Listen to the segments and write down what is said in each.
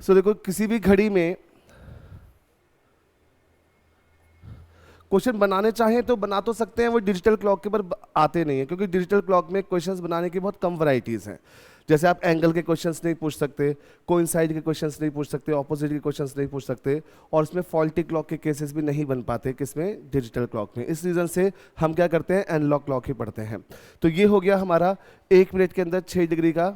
सो देखो किसी भी घड़ी में क्वेश्चन बनाने चाहें तो बना तो सकते हैं, वो डिजिटल क्लॉक के पर आते नहीं है, क्योंकि डिजिटल क्लॉक में क्वेश्चंस बनाने की बहुत कम वैरायटीज हैं। जैसे आप एंगल के क्वेश्चंस नहीं पूछ सकते, कोइंसाइड के क्वेश्चंस नहीं पूछ सकते, ऑपोजिट के क्वेश्चंस नहीं पूछ सकते, और उसमें फॉल्टी क्लॉक के केसेस भी नहीं बन पाते किसमें, डिजिटल क्लॉक में। इस रीज़न से हम क्या करते हैं, एनालॉग क्लॉक ही पढ़ते हैं। तो ये हो गया हमारा 1 मिनट के अंदर 6 डिग्री का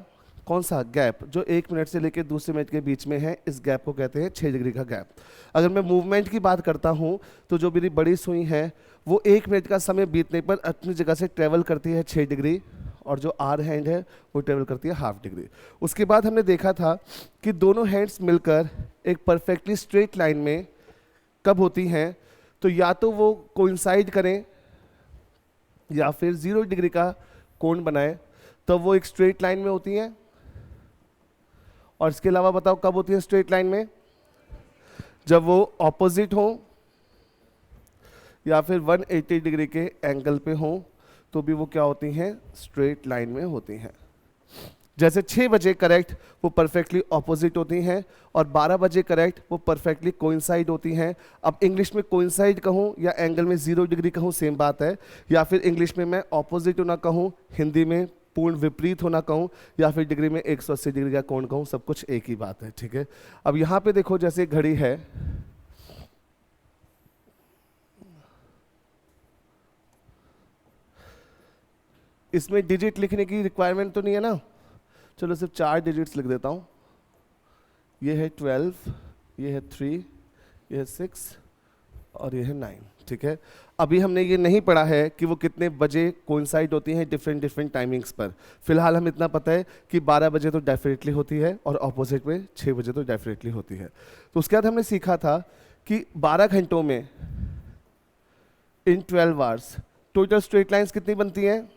कौन सा गैप, जो 1 मिनट से लेकर दूसरे मिनट के बीच में है, इस गैप को कहते हैं 6 डिग्री का गैप। अगर मैं मूवमेंट की बात करता हूँ तो जो मेरी बड़ी सुई है वो 1 मिनट का समय बीतने पर अपनी जगह से ट्रेवल करती है 6 डिग्री, और जो आर हैंड है वो ट्रेवल करती है हाफ डिग्री। उसके बाद हमने देखा था कि दोनों हैंड्स मिलकर एक परफेक्टली स्ट्रेट लाइन में कब होती हैं, तो या तो वो कोइंसाइड करें या फिर 0 डिग्री का कोण बनाए, तब वो एक स्ट्रेट लाइन में होती हैं। और इसके अलावा बताओ कब होती है स्ट्रेट लाइन में, जब वो ऑपोजिट हो या फिर 180 डिग्री के एंगल पे हो, तो भी वो क्या होती हैं, स्ट्रेट लाइन में होती हैं। जैसे 6 बजे करेक्ट वो परफेक्टली ऑपोजिट होती हैं, और 12 बजे करेक्ट वो परफेक्टली कोइंसाइड होती हैं। अब इंग्लिश में कोइंसाइड कहूँ या एंगल में 0 डिग्री कहूँ सेम बात है, या फिर इंग्लिश में मैं ऑपोजिट होना कहूँ, हिंदी में पूर्ण विपरीत होना कहूँ, या फिर डिग्री में 180 डिग्री का कोण कहूँ, सब कुछ एक ही बात है, ठीक है। अब यहाँ पे देखो जैसे घड़ी है, इसमें डिजिट लिखने की रिक्वायरमेंट तो नहीं है ना, चलो सिर्फ 4 डिजिट्स लिख देता हूँ। ये है 12, ये है 3, ये है 6 और ये है 9, ठीक है। अभी हमने ये नहीं पढ़ा है कि वो कितने बजे कोइंसाइड होती हैं डिफरेंट टाइमिंग्स पर। फिलहाल हम इतना पता है कि 12 बजे तो डेफिनेटली होती है, और ऑपोजिट में 6 बजे तो डेफिनेटली होती है। तो उसके बाद हमने सीखा था कि 12 घंटों में इन 12 आवर्स टोटल स्ट्रेट लाइंस कितनी बनती हैं,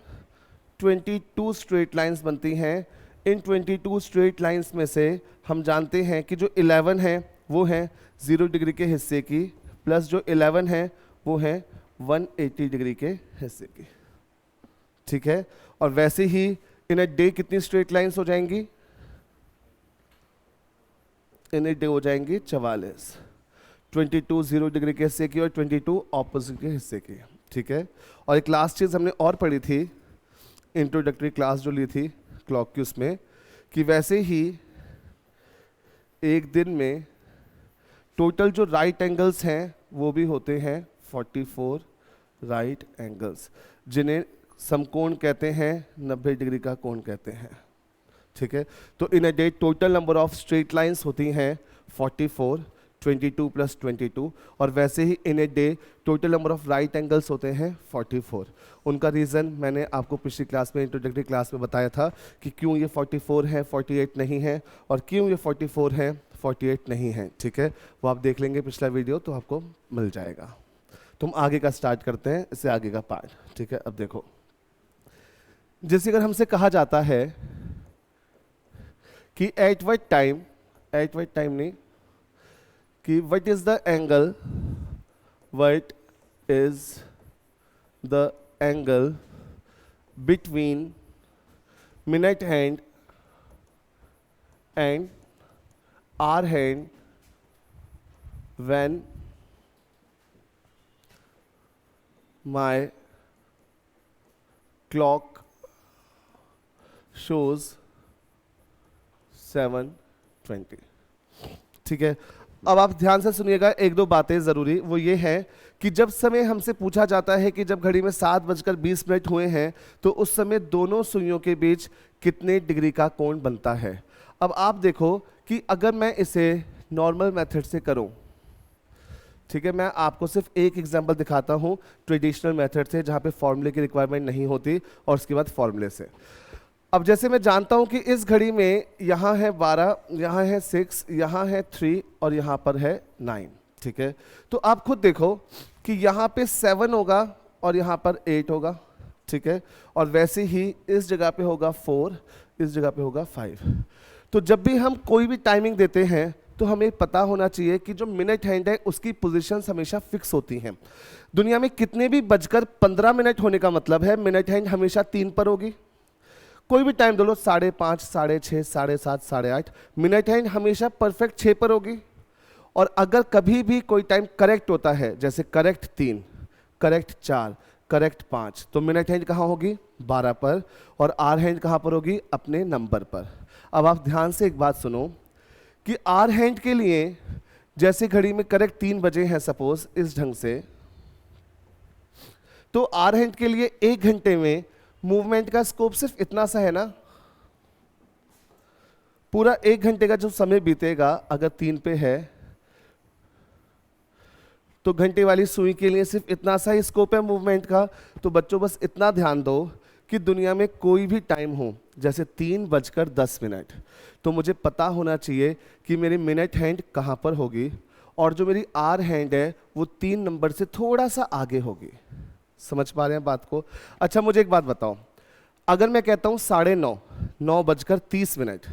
22 स्ट्रेट लाइंस बनती हैं। इन 22 स्ट्रेट लाइंस में से हम जानते हैं कि जो 11 है वो है 0 डिग्री के हिस्से की, प्लस जो 11 है वो है 180 डिग्री के हिस्से की, ठीक है। और वैसे ही इन ए डे कितनी स्ट्रेट लाइंस हो जाएंगी, इन ए डे हो जाएंगी 44, 22 0 डिग्री के हिस्से की और 22 ऑपोजिट के हिस्से की, ठीक है। और एक लास्ट चीज़ हमने और पढ़ी थी, इंट्रोडक्टरी क्लास जो ली थी क्लॉक की, उसमें कि वैसे ही एक दिन में टोटल जो राइट एंगल्स हैं वो भी होते हैं 44 राइट एंगल्स, जिन्हें समकोण कहते हैं, 90 डिग्री का कोण कहते हैं, ठीक है। तो in a day total number of straight lines होती हैं 44, 22 प्लस 22, और वैसे ही in a day total number of right angles होते हैं 44। उनका रीज़न मैंने आपको पिछली क्लास में, इंट्रोडक्टरी क्लास में बताया था कि क्यों ये 44 है 48 नहीं है, और क्यों ये 44 है 48 नहीं है, ठीक है। वो आप देख लेंगे पिछला वीडियो तो आपको मिल जाएगा। तुम आगे का स्टार्ट करते हैं, इससे आगे का पार्ट, ठीक है। अब देखो, जैसे अगर हमसे कहा जाता है कि एट व्हाट टाइम नहीं, कि what is the angle, what is the angle between minute hand and hour hand when my clock shows 7:20, ठीक है। अब आप ध्यान से सुनिएगा, एक दो बातें ज़रूरी, वो ये है कि जब समय हमसे पूछा जाता है कि जब घड़ी में 7:20 हुए हैं तो उस समय दोनों सुइयों के बीच कितने डिग्री का कोण बनता है। अब आप देखो कि अगर मैं इसे नॉर्मल मेथड से करूं, ठीक है, मैं आपको सिर्फ एक एग्जांपल दिखाता हूं ट्रेडिशनल मेथड से, जहां पे फॉर्मूले की रिक्वायरमेंट नहीं होती, और उसके बाद फॉर्मूले से। अब जैसे मैं जानता हूं कि इस घड़ी में यहाँ है 12, यहाँ है 6, यहाँ है 3 और यहाँ पर है 9, ठीक है। तो आप खुद देखो कि यहाँ पे 7 होगा और यहाँ पर 8 होगा, ठीक है। और वैसे ही इस जगह पे होगा 4, इस जगह पे होगा 5। तो जब भी हम कोई भी टाइमिंग देते हैं तो हमें पता होना चाहिए कि जो मिनट हैंड है उसकी पोजीशंस हमेशा फिक्स होती हैं। दुनिया में कितने भी 15 होने का मतलब है मिनट हैंड हमेशा 3 पर होगी। कोई भी टाइम दे लो, 5:30, 6:30, 7:30, 8:30, मिनट हैंड हमेशा परफेक्ट 6 पर होगी। और अगर कभी भी कोई टाइम करेक्ट होता है, जैसे करेक्ट 3, करेक्ट 4, करेक्ट 5, तो मिनट हैंड कहाँ होगी? 12 पर। और आर हैंड कहाँ पर होगी? अपने नंबर पर। अब आप ध्यान से एक बात सुनो कि आर हैंड के लिए जैसे घड़ी में करेक्ट 3 बजे हैं सपोज, इस ढंग से, तो आर हैंड के लिए 1 घंटे में मूवमेंट का स्कोप सिर्फ इतना सा है ना। पूरा 1 घंटे का जो समय बीतेगा अगर 3 पे है, तो घंटे वाली सुई के लिए सिर्फ इतना सा ही स्कोप है मूवमेंट का। तो बच्चों बस इतना ध्यान दो कि दुनिया में कोई भी टाइम हो, जैसे 3:10, तो मुझे पता होना चाहिए कि मेरी मिनट हैंड कहाँ पर होगी, और जो मेरी आर हैंड है वो 3 नंबर से थोड़ा सा आगे होगी। समझ पा रहे हैं बात को? अच्छा मुझे एक बात बताओ, अगर मैं कहता हूँ 9:30, 9:30,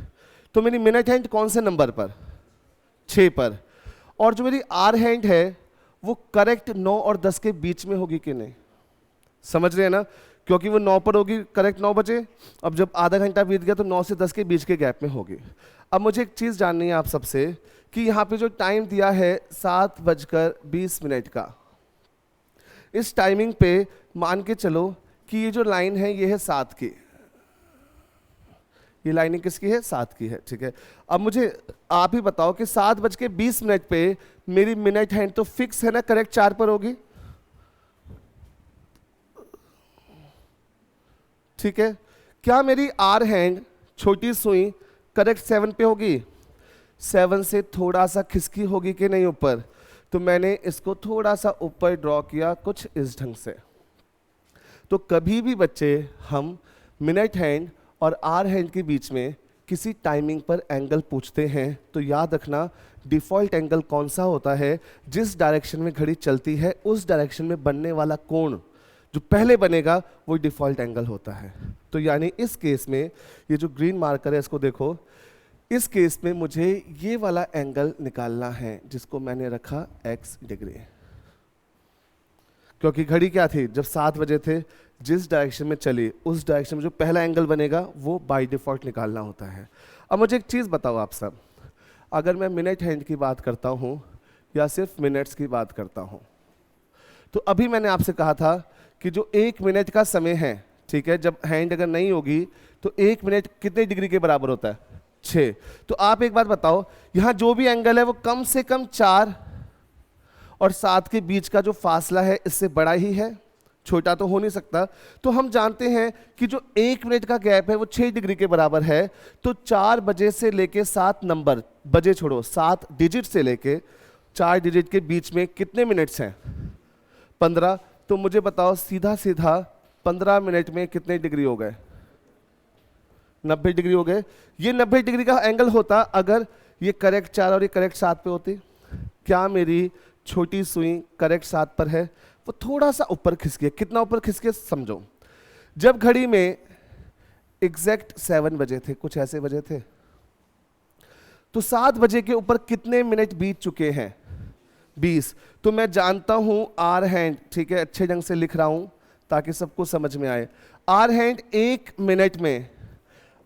तो मेरी मिनट हैंड कौन से नंबर पर? 6 पर। और जो मेरी आर हैंड है वो करेक्ट 9 और 10 के बीच में होगी कि नहीं? समझ रहे हैं ना? क्योंकि वो 9 पर होगी, करेक्ट 9 बजे। अब जब आधा घंटा बीत गया तो 9 से 10 के बीच के गैप में होगी। अब मुझे एक चीज़ जाननी है आप सबसे कि यहाँ पे जो टाइम दिया है 7:20 का, इस टाइमिंग पे मान के चलो कि ये जो लाइन है ये है 7 की, ये लाइनिंग किसकी है? 7 की है, ठीक है। अब मुझे आप ही बताओ कि 7:20 पे मेरी मिनट हैंड तो फिक्स है ना, करेक्ट 4 पर होगी, ठीक है। क्या मेरी आर हैंड छोटी सुई करेक्ट 7 पे होगी? 7 से थोड़ा सा खिसकी होगी कि नहीं ऊपर? तो मैंने इसको थोड़ा सा ऊपर ड्रॉ किया कुछ इस ढंग से। तो कभी भी बच्चे हम मिनट हैंड और आर हैंड के बीच में किसी टाइमिंग पर एंगल पूछते हैं तो याद रखना डिफ़ॉल्ट एंगल कौन सा होता है? जिस डायरेक्शन में घड़ी चलती है उस डायरेक्शन में बनने वाला कोण जो पहले बनेगा वो डिफ़ॉल्ट एंगल होता है। तो यानी इस केस में ये जो ग्रीन मार्कर है इसको देखो, इस केस में मुझे ये वाला एंगल निकालना है जिसको मैंने रखा x डिग्री, क्योंकि घड़ी क्या थी? जब 7 बजे थे, जिस डायरेक्शन में चली उस डायरेक्शन में जो पहला एंगल बनेगा वो बाय डिफ़ॉल्ट निकालना होता है। अब मुझे एक चीज़ बताओ आप सब, अगर मैं मिनट हैंड की बात करता हूँ या सिर्फ मिनट्स की बात करता हूँ, तो अभी मैंने आपसे कहा था कि जो 1 मिनट का समय है, ठीक है, जब हैंड अगर नहीं होगी तो 1 मिनट कितने डिग्री के बराबर होता है? 6। तो आप एक बात बताओ, यहाँ जो भी एंगल है वो कम से कम 4 और 7 के बीच का जो फासला है इससे बड़ा ही है, छोटा तो हो नहीं सकता। तो हम जानते हैं कि जो 1 मिनट का गैप है वो 6 डिग्री के बराबर है। तो 4 बजे से लेके 7 नंबर, बजे छोड़ो, 7 डिजिट से लेके 4 डिजिट के बीच में कितने मिनट्स हैं? 15। तो मुझे बताओ सीधा सीधा 15 मिनट में कितने डिग्री हो गए? 90 डिग्री हो गए। ये 90 डिग्री का एंगल होता अगर ये करेक्ट 4 और ये करेक्ट 7 पे होती। क्या मेरी छोटी सुई करेक्ट 7 पर है? वो थोड़ा सा ऊपर खिसकी है। कितना ऊपर खिसके समझो, जब घड़ी में एग्जैक्ट 7 बजे थे, कुछ ऐसे बजे थे, तो 7 बजे के ऊपर कितने मिनट बीत चुके हैं? 20। तो मैं जानता हूं आर हैंड, ठीक है, अच्छे ढंग से लिख रहा हूं ताकि सबको समझ में आए। आर हैंड 1 मिनट में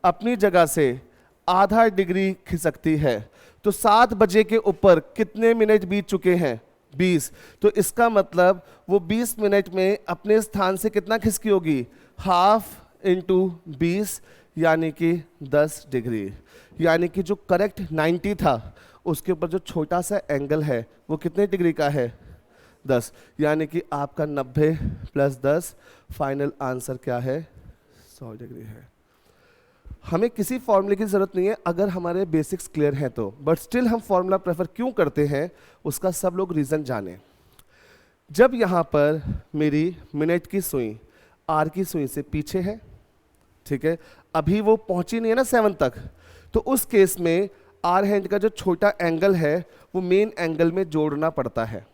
अपनी जगह से आधा डिग्री खिसकती है। तो 7 बजे के ऊपर कितने मिनट बीत चुके हैं? 20। तो इसका मतलब वो 20 मिनट में अपने स्थान से कितना खिसकी होगी? हाफ इंटू 20 यानी कि 10 डिग्री। यानी कि जो करेक्ट 90 था उसके ऊपर जो छोटा सा एंगल है वो कितने डिग्री का है? 10। यानी कि आपका 90 प्लस 10 फाइनल आंसर क्या है? 100 डिग्री है। हमें किसी फॉर्मूले की ज़रूरत नहीं है अगर हमारे बेसिक्स क्लियर हैं तो, बट स्टिल हम फॉर्मूला प्रेफर क्यों करते हैं उसका सब लोग रीज़न जाने। जब यहाँ पर मेरी मिनट की सुई आर की सुई से पीछे है, ठीक है, अभी वो पहुँची नहीं है ना 7 तक, तो उस केस में आर हैंड का जो छोटा एंगल है वो मेन एंगल में जोड़ना पड़ता है।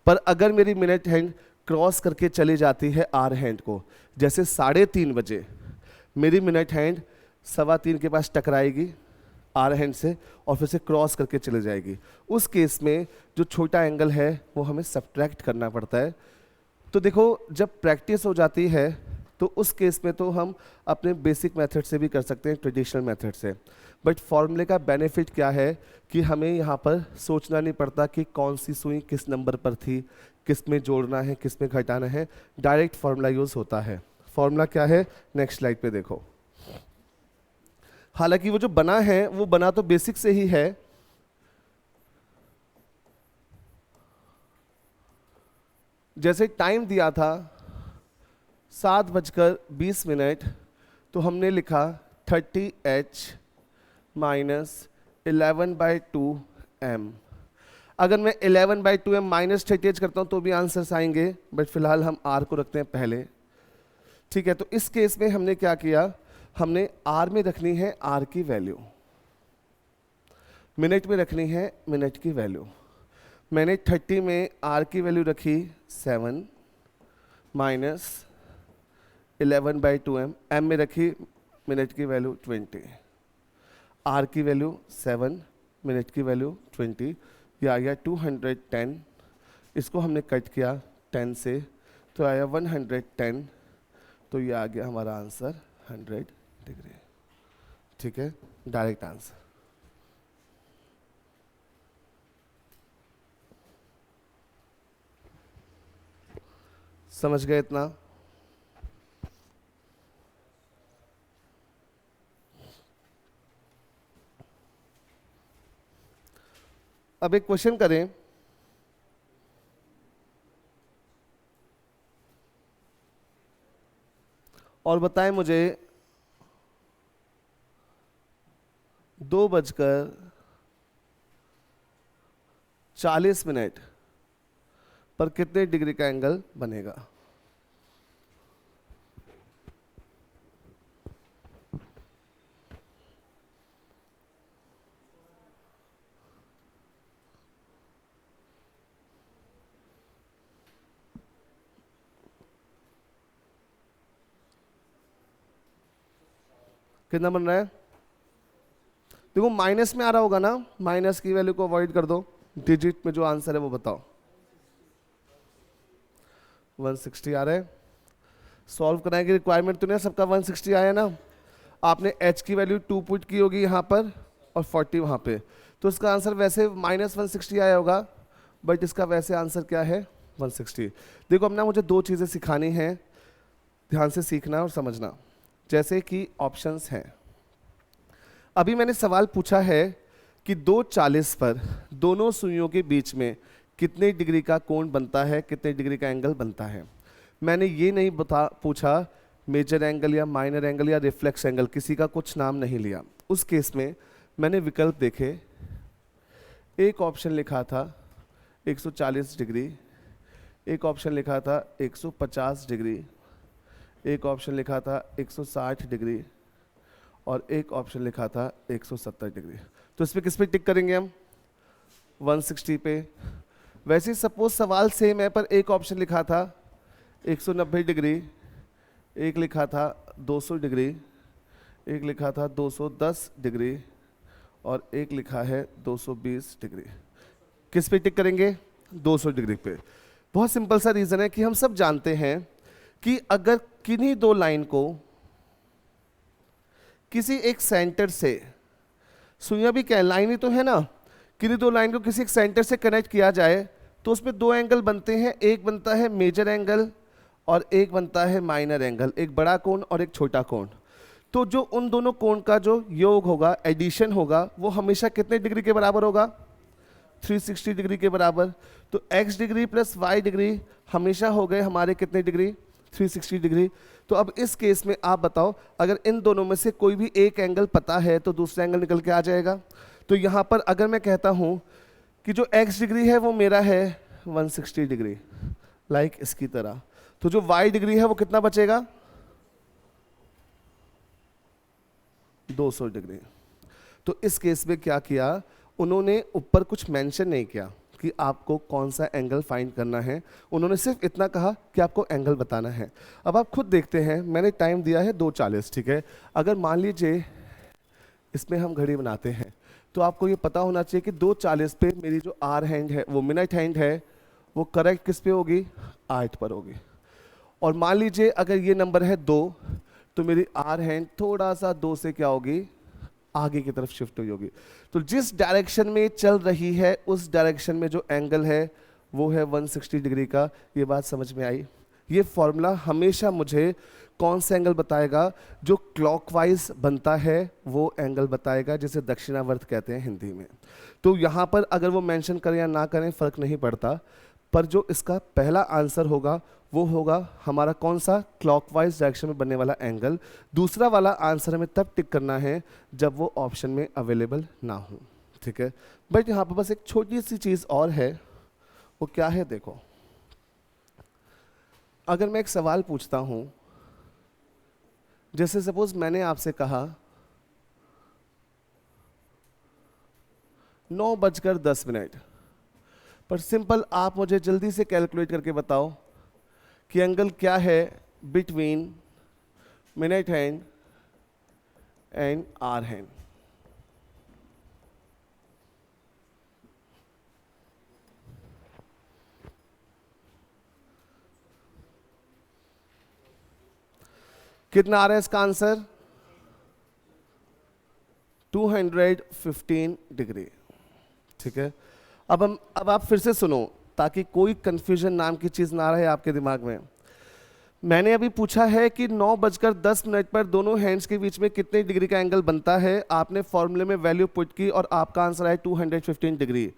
पर अगर मेरी मिनट हैंड क्रॉस करके चली जाती है आर हैंड को, जैसे 3:30 बजे मेरी मिनट हैंड 3:15 के पास टकराएगी आर हैंड से और फिर से क्रॉस करके चले जाएगी, उस केस में जो छोटा एंगल है वो हमें सब्ट्रैक्ट करना पड़ता है। तो देखो जब प्रैक्टिस हो जाती है तो उस केस में तो हम अपने बेसिक मेथड से भी कर सकते हैं, ट्रेडिशनल मेथड से। बट फॉर्मूले का बेनिफिट क्या है कि हमें यहाँ पर सोचना नहीं पड़ता कि कौन सी सुई किस नंबर पर थी, किस में जोड़ना है, किस में घटाना है, डायरेक्ट फॉर्मूला यूज़ होता है। फॉर्मूला क्या है, नेक्स्ट स्लाइड पे देखो। हालांकि वो जो बना है वो बना तो बेसिक से ही है। जैसे टाइम दिया था 7:20, तो हमने लिखा 30h माइनस 11/2m। अगर मैं 11/2m माइनस 30h करता हूं तो भी आंसर्स आएंगे, बट फिलहाल हम r को रखते हैं पहले। ठीक है, तो इस केस में हमने क्या किया, हमने r में रखनी है r की वैल्यू, मिनट में रखनी है मिनट की वैल्यू। मैंने 30 में r की वैल्यू रखी 7 माइनस 11/2m, m में रखी मिनट की वैल्यू 20, r की वैल्यू 7, मिनट की वैल्यू 20, ये आ गया 210। इसको हमने कट किया 10 से तो आया 110, तो ये आ गया हमारा आंसर 100 डिग्री। ठीक है, डायरेक्ट आंसर। समझ गए इतना? अब एक क्वेश्चन करें। और बताएं मुझे 2:40 पर कितने डिग्री का एंगल बनेगा? कितना बन रहा है? देखो माइनस में आ रहा होगा ना, माइनस की वैल्यू को अवॉइड कर दो, डिजिट में जो आंसर है वो बताओ। 160 आ रहा है। सॉल्व कराने की रिक्वायरमेंट तो नहीं, सबका 160 आया ना। आपने h की वैल्यू 2 पुट की होगी यहाँ पर और 40 वहाँ पे, तो इसका आंसर वैसे -160 आया होगा, बट इसका वैसे आंसर क्या है 160। देखो अब ना मुझे दो चीज़ें सिखानी हैं, ध्यान से सीखना और समझना। जैसे कि ऑप्शंस हैं, अभी मैंने सवाल पूछा है कि 2:40 पर दोनों सुइयों के बीच में कितने डिग्री का कोण बनता है, कितने डिग्री का एंगल बनता है। मैंने ये नहीं पूछा मेजर एंगल या माइनर एंगल या रिफ्लेक्स एंगल, किसी का कुछ नाम नहीं लिया। उस केस में मैंने विकल्प देखे, एक ऑप्शन लिखा था 140 डिग्री, एक ऑप्शन लिखा था 150 डिग्री, एक ऑप्शन लिखा था 160 डिग्री और एक ऑप्शन लिखा था 170 डिग्री। तो इस पर किस पे टिक करेंगे हम? 160 पे। वैसे ही सपोज सवाल सेम है पर एक ऑप्शन लिखा था 190 डिग्री, एक लिखा था 200 डिग्री, एक लिखा था 210 डिग्री और एक लिखा है 220 डिग्री। किस पे टिक करेंगे? 200 डिग्री पे। बहुत सिंपल सा रीज़न है कि हम सब जानते हैं कि अगर किन्हीं दो लाइन को किसी एक सेंटर से, सुइयां भी क्या लाइन ही तो है ना, किन्हीं दो लाइन को किसी एक सेंटर से कनेक्ट किया जाए तो उसमें दो एंगल बनते हैं, एक बनता है मेजर एंगल और एक बनता है माइनर एंगल, एक बड़ा कोण और एक छोटा कोण। तो जो उन दोनों कोण का जो योग होगा, एडिशन होगा, वो हमेशा कितने डिग्री के बराबर होगा? 360 डिग्री के बराबर। तो x degree plus y degree हमेशा हो गए हमारे कितने डिग्री? 360 डिग्री। तो अब इस केस में आप बताओ, अगर इन दोनों में से कोई भी एक एंगल पता है तो दूसरा एंगल निकल के आ जाएगा। तो यहाँ पर अगर मैं कहता हूँ कि जो x डिग्री है वो मेरा है 160 डिग्री, लाइक इसकी तरह, तो जो y डिग्री है वो कितना बचेगा? 200 डिग्री। तो इस केस में क्या किया उन्होंने, ऊपर कुछ मेंशन नहीं किया कि आपको कौन सा एंगल फाइंड करना है, उन्होंने सिर्फ इतना कहा कि आपको एंगल बताना है। अब आप खुद देखते हैं, मैंने टाइम दिया है 2:40, ठीक है। अगर मान लीजिए इसमें हम घड़ी बनाते हैं तो आपको ये पता होना चाहिए कि 2:40 पे मेरी जो आर हैंड है, वो मिनट हैंड है, वो करेक्ट किस पे होगी? 8 पर होगी। और मान लीजिए अगर ये नंबर है 2, तो मेरी आर हैंड थोड़ा सा 2 से क्या होगी, आगे की तरफ शिफ्ट हुई होगी। तो जिस डायरेक्शन में चल रही है उस डायरेक्शन में जो एंगल है वो है 160 डिग्री का। ये बात समझ में आई? ये फॉर्मूला हमेशा मुझे कौन सा एंगल बताएगा, जो क्लॉकवाइज बनता है वो एंगल बताएगा, जिसे दक्षिणावर्त कहते हैं हिंदी में। तो यहाँ पर अगर वो मेंशन करें या ना करें फर्क नहीं पड़ता, पर जो इसका पहला आंसर होगा वो होगा हमारा कौन सा, क्लॉकवाइज डायरेक्शन में बनने वाला एंगल। दूसरा वाला आंसर हमें तब टिक करना है जब वो ऑप्शन में अवेलेबल ना हो, ठीक है। बट यहाँ पर बस एक छोटी सी चीज़ और है, वो क्या है देखो। अगर मैं एक सवाल पूछता हूँ, जैसे सपोज मैंने आपसे कहा 9:10, पर सिंपल आप मुझे जल्दी से कैलकुलेट करके बताओ कि एंगल क्या है between minute hand and hour hand. कितना आ रहा है इसका आंसर? 215 डिग्री, ठीक है। अब आप फिर से सुनो ताकि कोई कंफ्यूजन नाम की चीज ना रहे आपके दिमाग में। मैंने अभी पूछा है कि 9:10 पर दोनों हैंड्स के बीच में कितने डिग्री का एंगल बनता है। आपने फॉर्मूले में वैल्यू पुट की और आपका आंसर है 215 डिग्री।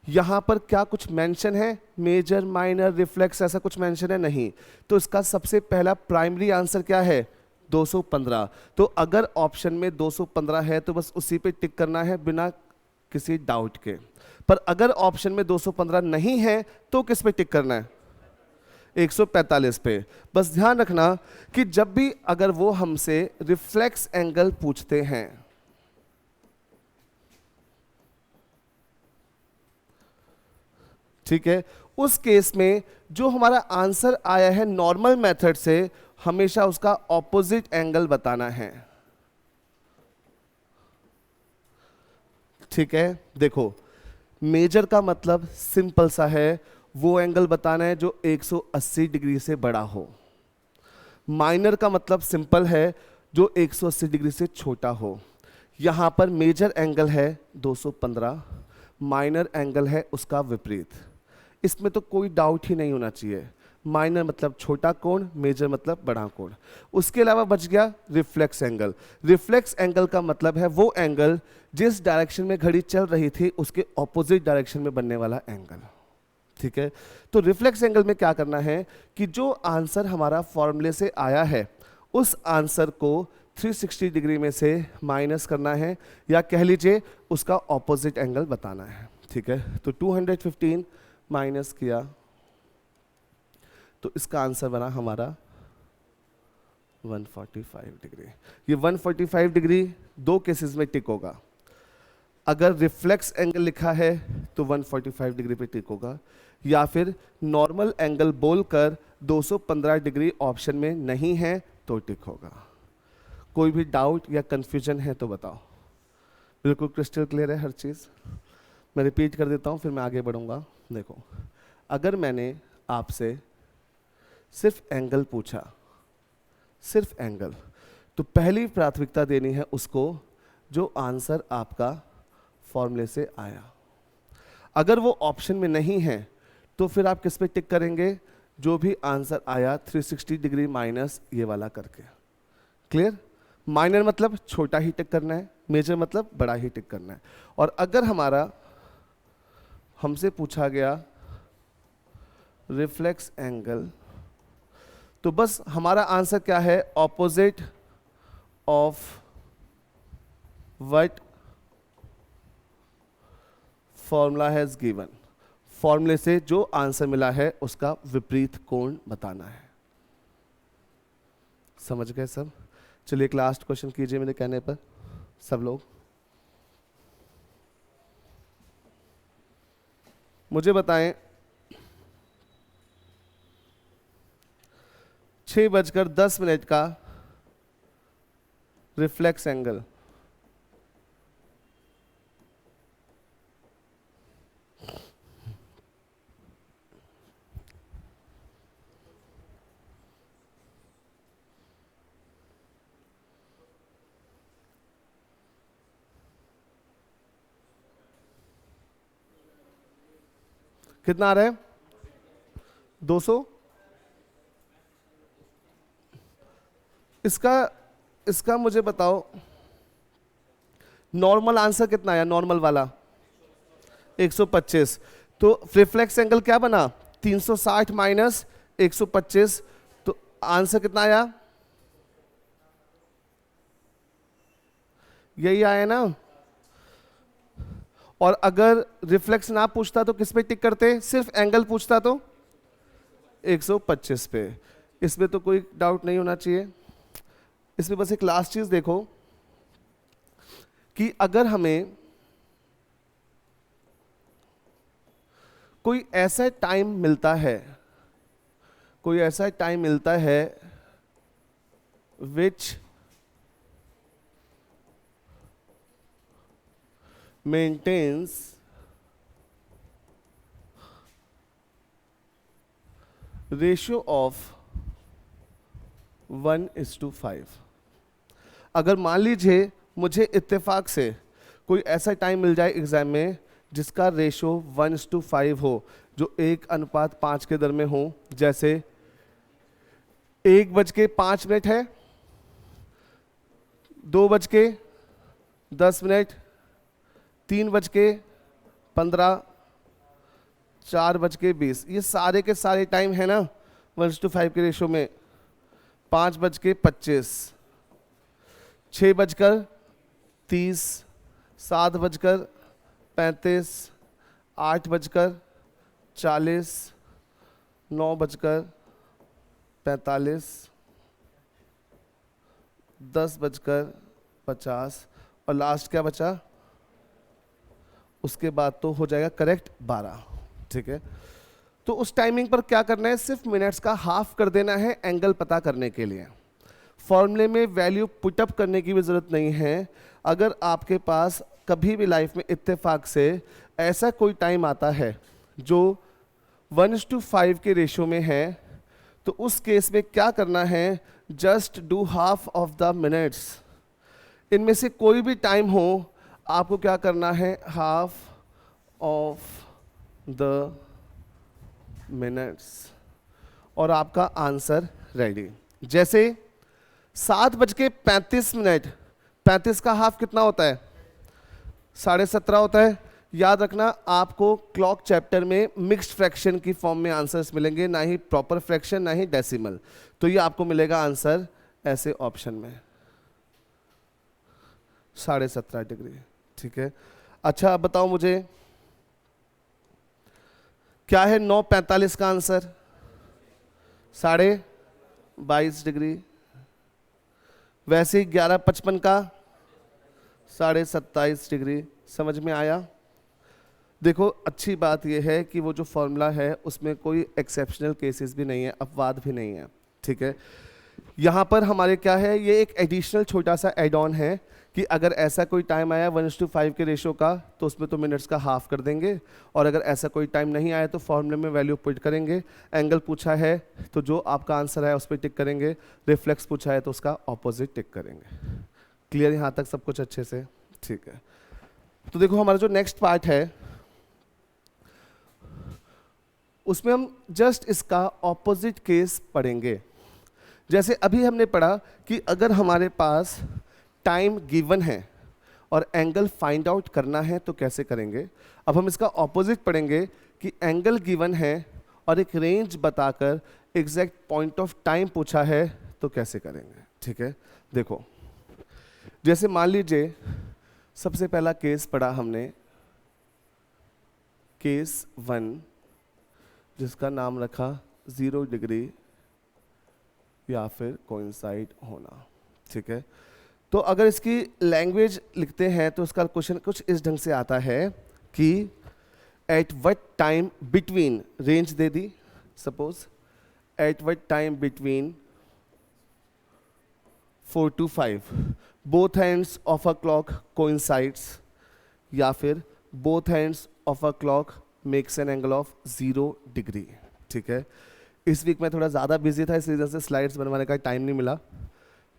यहाँ पर क्या कुछ मेंशन है, मेजर माइनर रिफ्लेक्स ऐसा कुछ मेंशन है? नहीं। तो इसका सबसे पहला प्राइमरी आंसर क्या है? 215। तो अगर ऑप्शन में 215 है तो बस उसी पे टिक करना है बिना किसी डाउट के। पर अगर ऑप्शन में 215 नहीं है तो किस पे टिक करना है? 145 पे। बस ध्यान रखना कि जब भी अगर वो हमसे रिफ्लेक्स एंगल पूछते हैं, ठीक है, उस केस में जो हमारा आंसर आया है नॉर्मल मेथड से, हमेशा उसका ऑपोजिट एंगल बताना है, ठीक है। देखो, मेजर का मतलब सिंपल सा है, वो एंगल बताना है जो 180 डिग्री से बड़ा हो। माइनर का मतलब सिंपल है, जो 180 डिग्री से छोटा हो। यहां पर मेजर एंगल है 215, माइनर एंगल है उसका विपरीत। इसमें तो कोई डाउट ही नहीं होना चाहिए। माइनर मतलब छोटा कोण, मेजर मतलब बड़ा कोण। उसके अलावा बच गया रिफ्लेक्स एंगल। रिफ्लेक्स एंगल का मतलब है वो एंगल जिस डायरेक्शन में घड़ी चल रही थी उसके ऑपोजिट डायरेक्शन में बनने वाला एंगल, ठीक है। तो रिफ्लेक्स एंगल में क्या करना है कि जो आंसर हमारा फॉर्मूले से आया है उस आंसर को 360 डिग्री में से माइनस करना है, या कह लीजिए उसका ऑपोजिट एंगल बताना है, ठीक है। तो 215 माइनस किया तो इसका आंसर बना हमारा 145 डिग्री। ये 145 डिग्री दो केसेस में टिक होगा। अगर रिफ्लेक्स एंगल लिखा है तो 145 डिग्री पे टिक होगा, या फिर नॉर्मल एंगल बोलकर 215 डिग्री ऑप्शन में नहीं है तो टिक होगा। कोई भी डाउट या कंफ्यूजन है तो बताओ। बिल्कुल क्रिस्टल क्लियर है हर चीज़। मैं रिपीट कर देता हूँ फिर मैं आगे बढ़ूँगा। देखो, अगर मैंने आपसे सिर्फ एंगल पूछा, सिर्फ एंगल, तो पहली प्राथमिकता देनी है उसको जो आंसर आपका फॉर्मूले से आया। अगर वो ऑप्शन में नहीं है तो फिर आप किस पे टिक करेंगे? जो भी आंसर आया 360 डिग्री माइनस ये वाला करके। क्लियर? माइनर मतलब छोटा ही टिक करना है, मेजर मतलब बड़ा ही टिक करना है। और अगर हमारा हमसे पूछा गया रिफ्लेक्स एंगल, तो बस हमारा आंसर क्या है? Opposite of what formula has given. फॉर्मूले से जो आंसर मिला है उसका विपरीत कोण बताना है। समझ गए सब? चलिए एक लास्ट क्वेश्चन कीजिए मेरे कहने पर सब लोग। मुझे बताएं 6:10 का रिफ्लेक्स एंगल कितना आ रहा है? 200। इसका इसका मुझे बताओ नॉर्मल आंसर कितना आया? नॉर्मल वाला 125। तो रिफ्लेक्स एंगल क्या बना? 360 माइनस 125। तो आंसर कितना आया? यही आया ना। और अगर रिफ्लेक्स ना पूछता तो किस पे टिक करते? सिर्फ एंगल पूछता तो 125 पे। इसमें तो कोई डाउट नहीं होना चाहिए। इसमें बस एक लास्ट चीज देखो कि अगर हमें कोई ऐसा टाइम मिलता है, कोई ऐसा टाइम मिलता है विच मेंटेन्स रेशियो ऑफ 1:5। अगर मान लीजिए मुझे इत्तेफाक से कोई ऐसा टाइम मिल जाए एग्जाम में जिसका रेशो 1:5 हो, जो 1:5 के दर में हो, जैसे 1:05 है, 2:10, 3:15, 4:20, ये सारे के सारे टाइम है ना 1:5 के रेशो में। 5:25, 6:30, 7:35, 8:40, 9:45, 10:50 और लास्ट क्या बचा? उसके बाद तो हो जाएगा करेक्ट 12। ठीक है, तो उस टाइमिंग पर क्या करना है? सिर्फ मिनट्स का हाफ कर देना है एंगल पता करने के लिए। फॉर्मूले में वैल्यू पुटअप करने की भी जरूरत नहीं है। अगर आपके पास कभी भी लाइफ में इत्तेफाक से ऐसा कोई टाइम आता है जो 1:5 के रेशो में है, तो उस केस में क्या करना है? Just do half of the minutes. इनमें से कोई भी टाइम हो, आपको क्या करना है? हाफ ऑफ द मिनट्स और आपका आंसर रेडी। जैसे 7:35, 35 का हाफ कितना होता है? 17.5 होता है। याद रखना, आपको क्लॉक चैप्टर में मिक्स्ड फ्रैक्शन की फॉर्म में आंसर्स मिलेंगे, ना ही प्रॉपर फ्रैक्शन, ना ही डेसिमल। तो ये आपको मिलेगा आंसर ऐसे ऑप्शन में 17.5 डिग्री। ठीक है, अच्छा अब बताओ मुझे क्या है 9:45 का आंसर? 22.5 डिग्री। वैसे ही 11:55 का 27.5 डिग्री। समझ में आया? देखो, अच्छी बात यह है कि वो जो फॉर्मूला है उसमें कोई एक्सेप्शनल केसेस भी नहीं है, अपवाद भी नहीं है। ठीक है, यहाँ पर हमारे क्या है, ये एक एडिशनल छोटा सा एड ऑन है कि अगर ऐसा कोई टाइम आया 1:5 के रेशो का, तो उसमें तो मिनट्स का हाफ कर देंगे, और अगर ऐसा कोई टाइम नहीं आया तो फॉर्मूले में वैल्यू पुट करेंगे। एंगल पूछा है तो जो आपका आंसर है उस पर टिक करेंगे। रिफ्लेक्स पूछा है तो उसका ऑपोजिट टिक करेंगे। क्लियर यहाँ तक सब कुछ अच्छे से? ठीक है, तो देखो हमारा जो नेक्स्ट पार्ट है उसमें हम जस्ट इसका ऑपोजिट केस पढ़ेंगे। जैसे अभी हमने पढ़ा कि अगर हमारे पास टाइम गिवन है और एंगल फाइंड आउट करना है तो कैसे करेंगे। अब हम इसका ऑपोजिट पढ़ेंगे कि एंगल गिवन है और एक रेंज बताकर एग्जैक्ट पॉइंट ऑफ टाइम पूछा है तो कैसे करेंगे। ठीक है, देखो जैसे मान लीजिए सबसे पहला केस पढ़ा हमने, केस 1, जिसका नाम रखा 0 डिग्री या फिर कोइंसाइड होना। ठीक है, तो अगर इसकी लैंग्वेज लिखते हैं तो इसका क्वेश्चन कुछ इस ढंग से आता है कि at what time between, range they the, suppose at what time between 4 to 5 both hands of a clock coincides, या फिर both hands of a clock makes an angle of 0 degree. ठीक है, इस वीक में थोड़ा ज़्यादा बिजी था, इस वजह से स्लाइड्स बनवाने का टाइम नहीं मिला।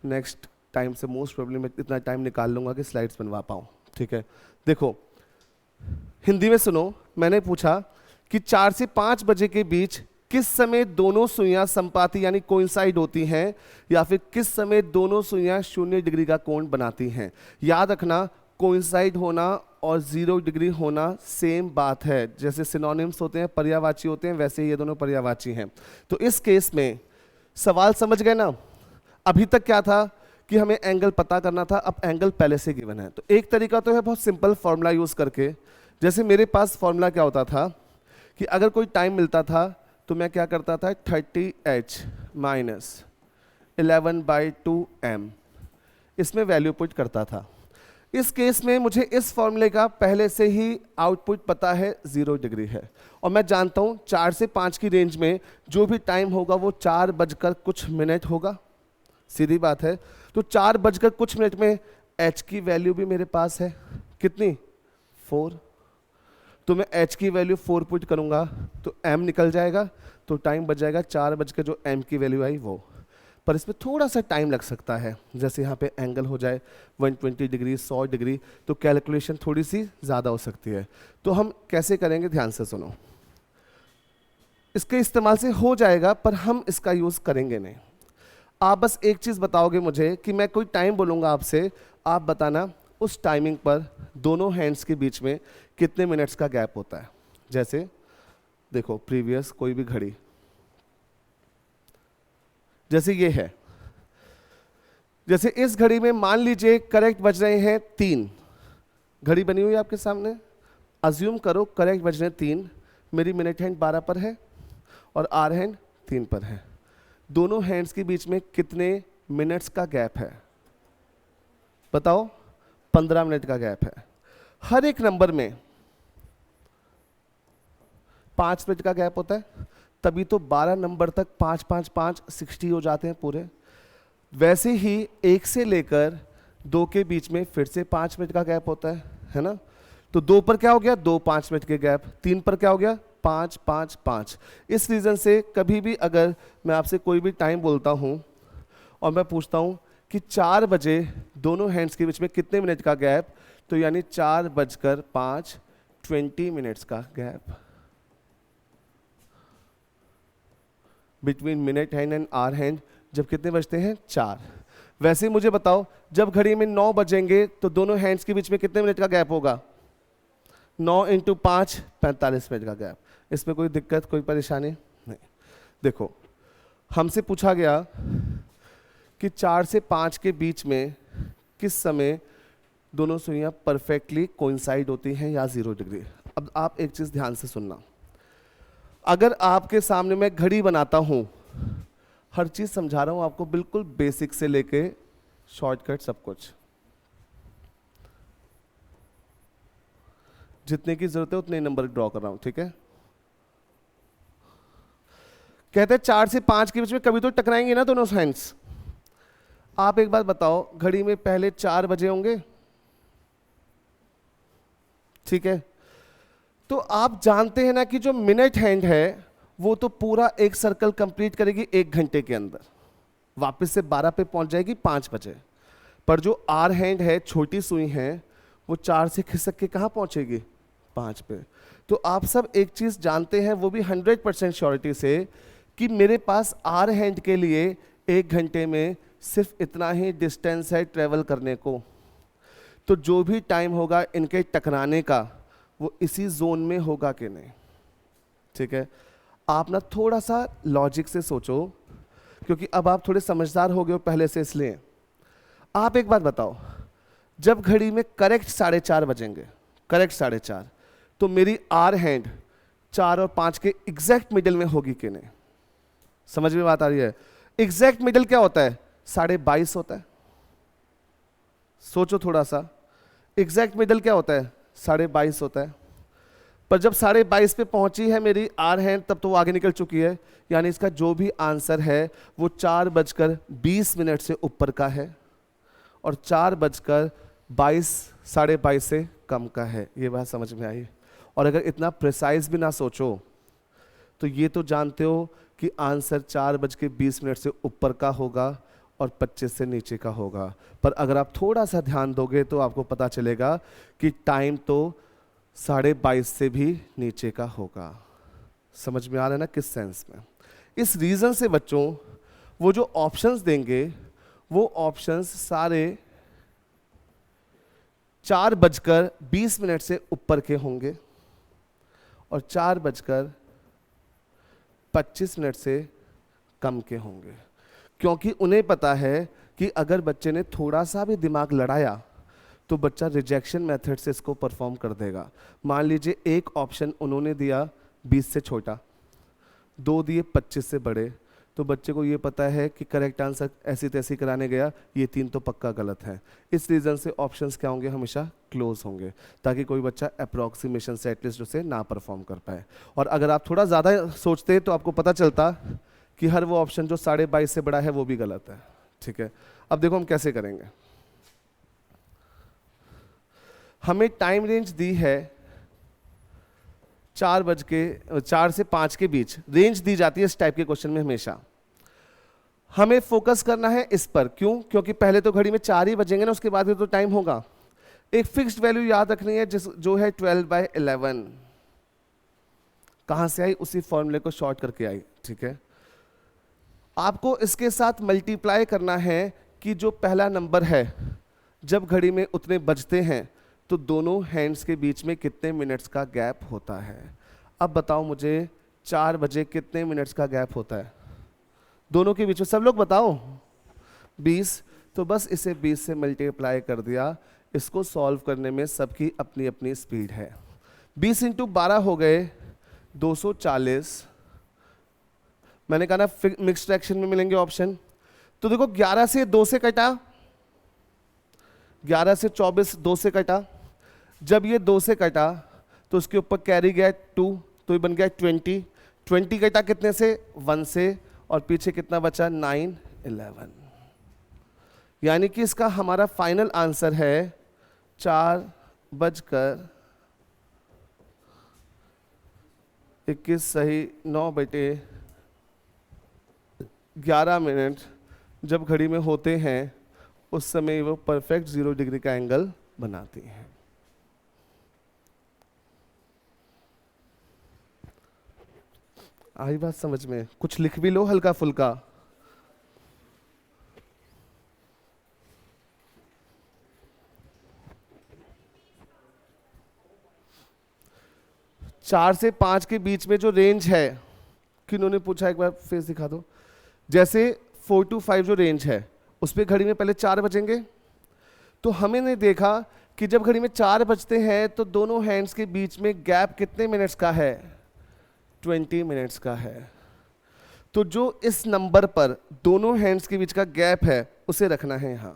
नेक्स्ट टाइम से मोस्ट प्रोबेबली मैं इतना टाइम निकाल लूँगा कि स्लाइड्स बनवा पाऊँ। ठीक है, देखो हिंदी में सुनो। मैंने पूछा कि 4 से 5 बजे के बीच किस समय दोनों सुइयां संपाती यानी कोइंसाइड होती हैं, या फिर किस समय दोनों सुइयां 0 डिग्री का कोण बनाती हैं। याद रखना, कोइंसाइड होना और 0 डिग्री होना सेम बात है। जैसे सिनोनिम्स होते हैं, पर्यायवाची होते हैं, वैसे ये दोनों पर्यायवाची हैं। तो इस केस में सवाल समझ गए ना? अभी तक क्या था कि हमें एंगल पता करना था, अब एंगल पहले से गिवन है। तो एक तरीका तो है बहुत सिंपल फॉर्मूला यूज करके। जैसे मेरे पास फॉर्मूला क्या होता था कि अगर कोई टाइम मिलता था तो मैं क्या करता था, 30h माइनस 11/2m इसमें वैल्यू पुट करता था। इस केस में मुझे इस फॉर्मूले का पहले से ही आउटपुट पता है, 0 डिग्री है, और मैं जानता हूँ 4 से 5 की रेंज में जो भी टाइम होगा वो 4 बजकर कुछ मिनट होगा। सीधी बात है। तो 4 बजकर कुछ मिनट में h की वैल्यू भी मेरे पास है, कितनी, 4। तो मैं h की वैल्यू 4 पुट करूंगा तो m निकल जाएगा, तो टाइम बच जाएगा 4 बजकर जो m की वैल्यू आई वो। पर इसमें थोड़ा सा टाइम लग सकता है, जैसे यहाँ पे एंगल हो जाए 120 डिग्री, 100 डिग्री, तो कैलकुलेशन थोड़ी सी ज़्यादा हो सकती है। तो हम कैसे करेंगे, ध्यान से सुनो। इसके इस्तेमाल से हो जाएगा पर हम इसका यूज़ करेंगे नहीं। आप बस एक चीज़ बताओगे मुझे कि मैं कोई टाइम बोलूँगा आपसे, आप बताना उस टाइमिंग पर दोनों हैंड्स के बीच में कितने मिनट्स का गैप होता है। जैसे देखो प्रीवियस कोई भी घड़ी, जैसे ये है, जैसे इस घड़ी में मान लीजिए करेक्ट बज रहे हैं 3, घड़ी बनी हुई है आपके सामने, अज्यूम करो करेक्ट बज रहे हैं 3, मेरी मिनट हैंड 12 पर है और आर हैंड 3 पर है। दोनों हैंड्स के बीच में कितने मिनट्स का गैप है बताओ? 15 मिनट का गैप है। हर एक नंबर में 5 मिनट का गैप होता है, तभी तो 12 नंबर तक 5 5 5 60 हो जाते हैं पूरे। वैसे ही 1 से लेकर 2 के बीच में फिर से 5 मिनट का गैप होता है ना? तो 2 पर क्या हो गया, 2 5 मिनट के गैप, 3 पर क्या हो गया, 5 5 5। इस रीज़न से कभी भी अगर मैं आपसे कोई भी टाइम बोलता हूँ और मैं पूछता हूँ कि 4 बजे दोनों हैंड्स के बीच में कितने मिनट का गैप, तो यानी 4:05 20 मिनट्स का gap between minute hand and hour hand. जब कितने बजते हैं, 4। वैसे ही मुझे बताओ जब घड़ी में 9 बजेंगे तो दोनों हैंड्स के बीच में कितने मिनट का गैप होगा? 9 × 5 45 मिनट का गैप। इसमें कोई दिक्कत, कोई परेशानी नहीं। देखो हमसे पूछा गया कि 4 से 5 के बीच में किस समय दोनों सुइयां परफेक्टली कोइंसाइड होती हैं या 0 डिग्री। अब आप एक चीज़ ध्यान से सुनना, अगर आपके सामने मैं घड़ी बनाता हूं, हर चीज़ समझा रहा हूं आपको, बिल्कुल बेसिक से लेके शॉर्टकट सब कुछ, जितने की जरूरत है उतने नंबर ड्रॉ कर रहा हूं, ठीक है? कहते हैं 4 से 5 के बीच में कभी तो टकराएंगे ना दोनों हैंड्स। आप एक बात बताओ, घड़ी में पहले 4 बजे होंगे, ठीक है? तो आप जानते हैं ना कि जो मिनट हैंड है वो तो पूरा एक सर्कल कंप्लीट करेगी 1 घंटे के अंदर, वापस से 12 पे पहुंच जाएगी 5 बजे। पर जो आर हैंड है, छोटी सुई है, वो 4 से खिसक के कहाँ पहुंचेगी, 5 पे। तो आप सब एक चीज़ जानते हैं, वो भी 100% श्योरिटी से, कि मेरे पास आर हैंड के लिए 1 घंटे में सिर्फ इतना ही डिस्टेंस है ट्रेवल करने को। तो जो भी टाइम होगा इनके टकराने का वो इसी जोन में होगा कि नहीं, ठीक है? आप ना थोड़ा सा लॉजिक से सोचो, क्योंकि अब आप थोड़े समझदार हो गए हो पहले से, इसलिए आप एक बात बताओ, जब घड़ी में करेक्ट 4:30 बजेंगे, करेक्ट 4:30, तो मेरी आर हैंड 4 और 5 के एग्जैक्ट मिडिल में होगी कि नहीं? समझ में बात आ रही है? एग्जैक्ट मिडिल क्या होता है, 22.5 होता है। सोचो थोड़ा सा, एग्जैक्ट मिडिल क्या होता है, 22.5 होता है। पर जब 22.5 पे पहुंची है मेरी आर हैंड, तब तो वो आगे निकल चुकी है, यानी इसका जो भी आंसर है वो 4:20 से ऊपर का है और 4:22 22.5 से कम का है। ये बात समझ में आई? और अगर इतना प्रिसाइज भी ना सोचो तो ये तो जानते हो कि आंसर 4:20 से ऊपर का होगा और 25 से नीचे का होगा। पर अगर आप थोड़ा सा ध्यान दोगे तो आपको पता चलेगा कि टाइम तो 22.5 से भी नीचे का होगा। समझ में आ रहा है ना किस सेंस में? इस रीज़न से बच्चों वो जो ऑप्शंस देंगे वो ऑप्शंस सारे 4:20 से ऊपर के होंगे और 4:25 से कम के होंगे, क्योंकि उन्हें पता है कि अगर बच्चे ने थोड़ा सा भी दिमाग लड़ाया तो बच्चा रिजेक्शन मेथड से इसको परफॉर्म कर देगा। मान लीजिए एक ऑप्शन उन्होंने दिया 20 से छोटा, 2 दिए 25 से बड़े, तो बच्चे को ये पता है कि करेक्ट आंसर ऐसी तैसी कराने गया, ये 3 तो पक्का गलत है। इस रीज़न से ऑप्शंस क्या होंगे, हमेशा क्लोज होंगे, ताकि कोई बच्चा अप्रॉक्सीमेशन से एटलीस्ट उसे ना परफॉर्म कर पाए। और अगर आप थोड़ा ज़्यादा सोचते तो आपको पता चलता कि हर वो ऑप्शन जो 22.5 से बड़ा है वो भी गलत है। ठीक है, अब देखो हम कैसे करेंगे। हमें टाइम रेंज दी है 4 से 5 के बीच रेंज दी जाती है इस टाइप के क्वेश्चन में हमेशा। हमें फोकस करना है इस पर, क्यों? क्योंकि पहले तो घड़ी में 4 ही बजेंगे ना, उसके बाद तो टाइम होगा। एक फिक्स्ड वैल्यू याद रखनी है जो है 12/11। कहां से आई? उसी फॉर्मूले को शॉर्ट करके आई। ठीक है, आपको इसके साथ मल्टीप्लाई करना है कि जो पहला नंबर है जब घड़ी में उतने बजते हैं तो दोनों हैंड्स के बीच में कितने मिनट्स का गैप होता है। अब बताओ मुझे 4 बजे कितने मिनट्स का गैप होता है दोनों के बीच में? सब लोग बताओ। 20। तो बस इसे 20 से मल्टीप्लाई कर दिया। इसको सॉल्व करने में सबकी अपनी अपनी स्पीड है। 20 × 12 हो गए 240। मैंने कहा ना मिक्स्ड फ्रैक्शन में मिलेंगे ऑप्शन। तो देखो 11 से 2 से कटा, 11 से 24 2 से कटा। जब ये 2 से कटा तो उसके ऊपर कैरी गया 2, तो ये बन गया 20। 20 कटा कितने से? 1 से, और पीछे कितना बचा? 9, 11। यानी कि इसका हमारा फाइनल आंसर है 4:21 सही 9/11 जब घड़ी में होते हैं उस समय वो परफेक्ट 0 डिग्री का एंगल बनाती हैं। आई बात समझ में? कुछ लिख भी लो हल्का फुल्का। चार से 5 के बीच में जो रेंज है, किन्होंने पूछा एक बार फेस दिखा दो। जैसे 4 to 5 जो रेंज है उस पर घड़ी में पहले 4 बजेंगे, तो हमें ने देखा कि जब घड़ी में 4 बजते हैं तो दोनों हैंड्स के बीच में गैप कितने मिनट्स का है? 20 मिनट्स का है। तो जो इस नंबर पर दोनों हैंड्स के बीच का गैप है उसे रखना है यहां।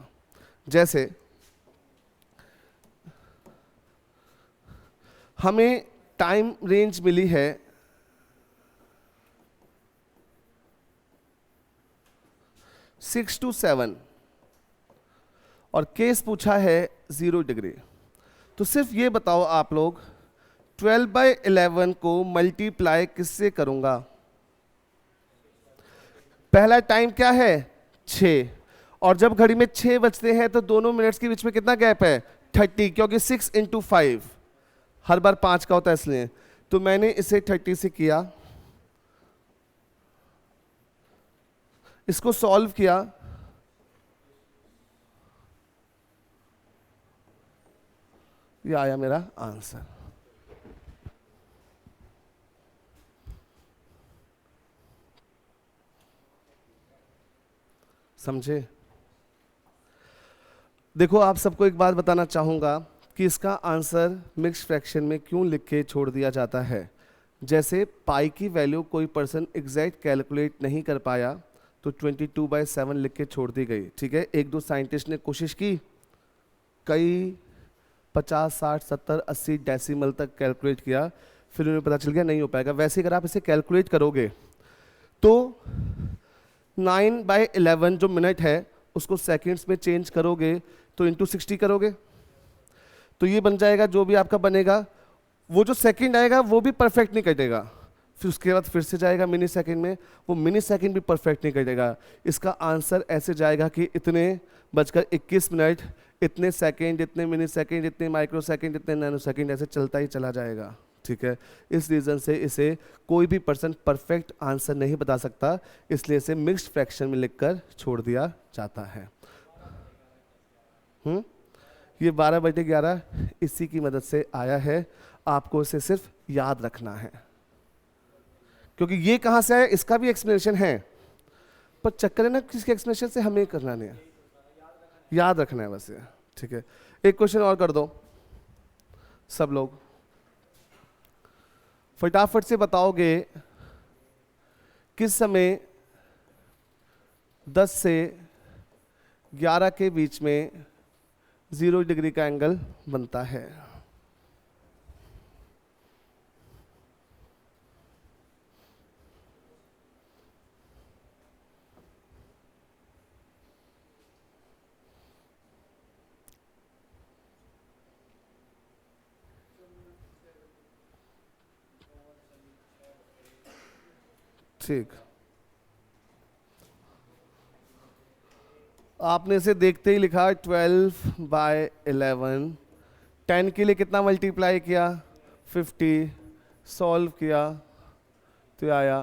जैसे हमें टाइम रेंज मिली है 6 to 7 और केस पूछा है 0 डिग्री। तो सिर्फ ये बताओ आप लोग 12/11 को मल्टीप्लाई किससे करूंगा? पहला टाइम क्या है? 6, और जब घड़ी में 6 बजते हैं तो दोनों मिनट्स के बीच में कितना गैप है? 30, क्योंकि 6 × 5 हर बार 5 का होता है इसलिए। तो मैंने इसे 30 से किया, इसको सॉल्व किया, ये आया मेरा आंसर। समझे? देखो आप सबको एक बात बताना चाहूंगा कि इसका आंसर मिक्स फ्रैक्शन में क्यों लिख के छोड़ दिया जाता है। जैसे पाई की वैल्यू कोई पर्सन एग्जैक्ट कैलकुलेट नहीं कर पाया तो 22/7 लिख के छोड़ दी गई। ठीक है, 1-2 साइंटिस्ट ने कोशिश की, कई 50, 60, 70, 80 डेसिमल तक कैलकुलेट किया, फिर उन्हें पता चल गया नहीं हो पाएगा। वैसे अगर आप इसे कैलकुलेट करोगे तो 9/11 जो मिनट है उसको सेकंड्स में चेंज करोगे तो इंटू 60 करोगे तो ये बन जाएगा, जो भी आपका बनेगा वो जो सेकंड आएगा वो भी परफेक्ट नहीं कटेगा, फिर उसके बाद फिर से जाएगा मिनी सेकंड में, वो मिनी सेकंड भी परफेक्ट नहीं कटेगा। इसका आंसर ऐसे जाएगा कि इतने बजकर 21 मिनट, इतने सेकंड, इतने मिनी सेकंड, इतने माइक्रो सेकंड, इतने नैनो सेकंड, ऐसे चलता ही चला जाएगा। ठीक है, इस रीज़न से इसे कोई भी पर्सन परफेक्ट आंसर नहीं बता सकता, इसलिए इसे मिक्स्ड फ्रैक्शन में लिखकर छोड़ दिया जाता है। ये 12/11 इसी की मदद से आया है, आपको इसे सिर्फ याद रखना है, क्योंकि ये कहाँ से आया इसका भी एक्सप्लेनेशन है, पर चक्कर है ना किसके एक्सप्लेनेशन से हमें करना नहीं है, याद रखना है बस ये। ठीक है, एक क्वेश्चन और कर दो सब लोग, फटाफट से बताओगे किस समय 10 से 11 के बीच में 0 डिग्री का एंगल बनता है। ठीक, आपने इसे देखते ही लिखा 12/11, 10 के लिए कितना मल्टीप्लाई किया 50, सॉल्व किया तो आया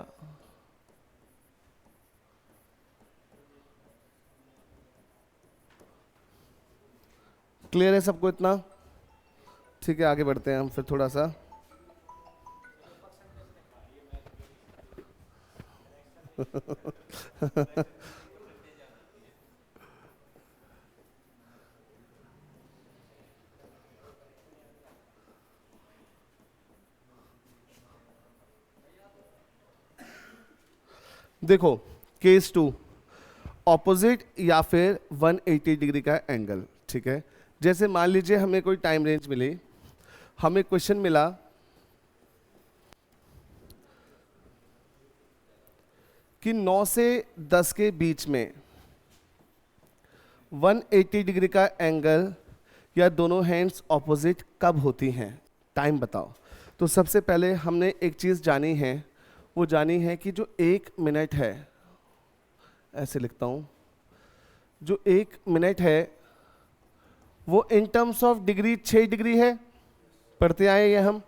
क्लियर है सबको इतना? ठीक है, आगे बढ़ते हैं हम फिर थोड़ा सा। देखो केस 2, ऑपोजिट या फिर 180 डिग्री का एंगल। ठीक है, जैसे मान लीजिए हमें कोई टाइम रेंज मिली, हमें क्वेश्चन मिला कि 9 से 10 के बीच में 180 डिग्री का एंगल या दोनों हैंड्स ऑपोजिट कब होती हैं, टाइम बताओ। तो सबसे पहले हमने एक चीज़ जानी है, वो जानी है कि जो 1 मिनट है, ऐसे लिखता हूँ, जो 1 मिनट है वो in terms of degree 6 degree है, पढ़ते आए ये हम।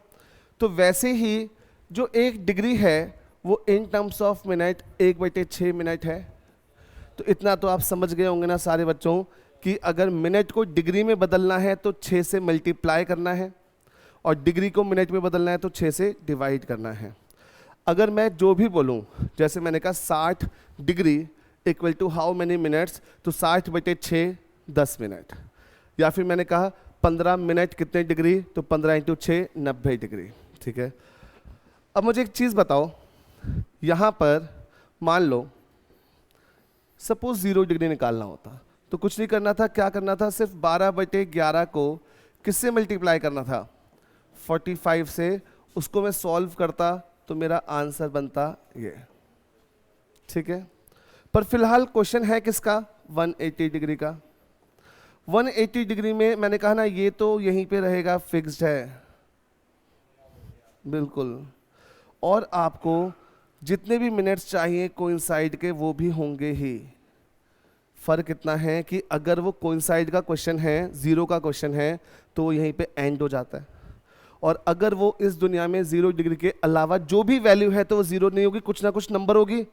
तो वैसे ही जो 1 डिग्री है वो in terms of minute 1/6 minute है। तो इतना तो आप समझ गए होंगे ना सारे बच्चों कि अगर मिनट को डिग्री में बदलना है तो 6 से मल्टीप्लाई करना है, और डिग्री को मिनट में बदलना है तो 6 से डिवाइड करना है। अगर मैं जो भी बोलूं, जैसे मैंने कहा 60 degree equal to how many minutes, तो 60/6 10 मिनट। या फिर मैंने कहा 15 मिनट कितने डिग्री, तो 15 × 6 90 डिग्री। ठीक है, अब मुझे एक चीज़ बताओ, यहाँ पर मान लो सपोज 0 डिग्री निकालना होता तो कुछ नहीं करना था, क्या करना था, सिर्फ 12/11 को किससे मल्टीप्लाई करना था, 45 से। उसको मैं सॉल्व करता तो मेरा आंसर बनता ये। ठीक है, पर फिलहाल क्वेश्चन है किसका, 180 डिग्री का। 180 डिग्री में मैंने कहा ना ये तो यहीं पे रहेगा, फिक्स्ड है बिल्कुल, और आपको जितने भी मिनट्स चाहिए कोइंसाइड के वो भी होंगे ही। फर्क इतना है कि अगर वो कोइंसाइड का क्वेश्चन है, 0 का क्वेश्चन है, तो वो यहीं पे एंड हो जाता है, और अगर वो इस दुनिया में 0 डिग्री के अलावा जो भी वैल्यू है तो वो 0 नहीं होगी, कुछ ना कुछ नंबर होगी।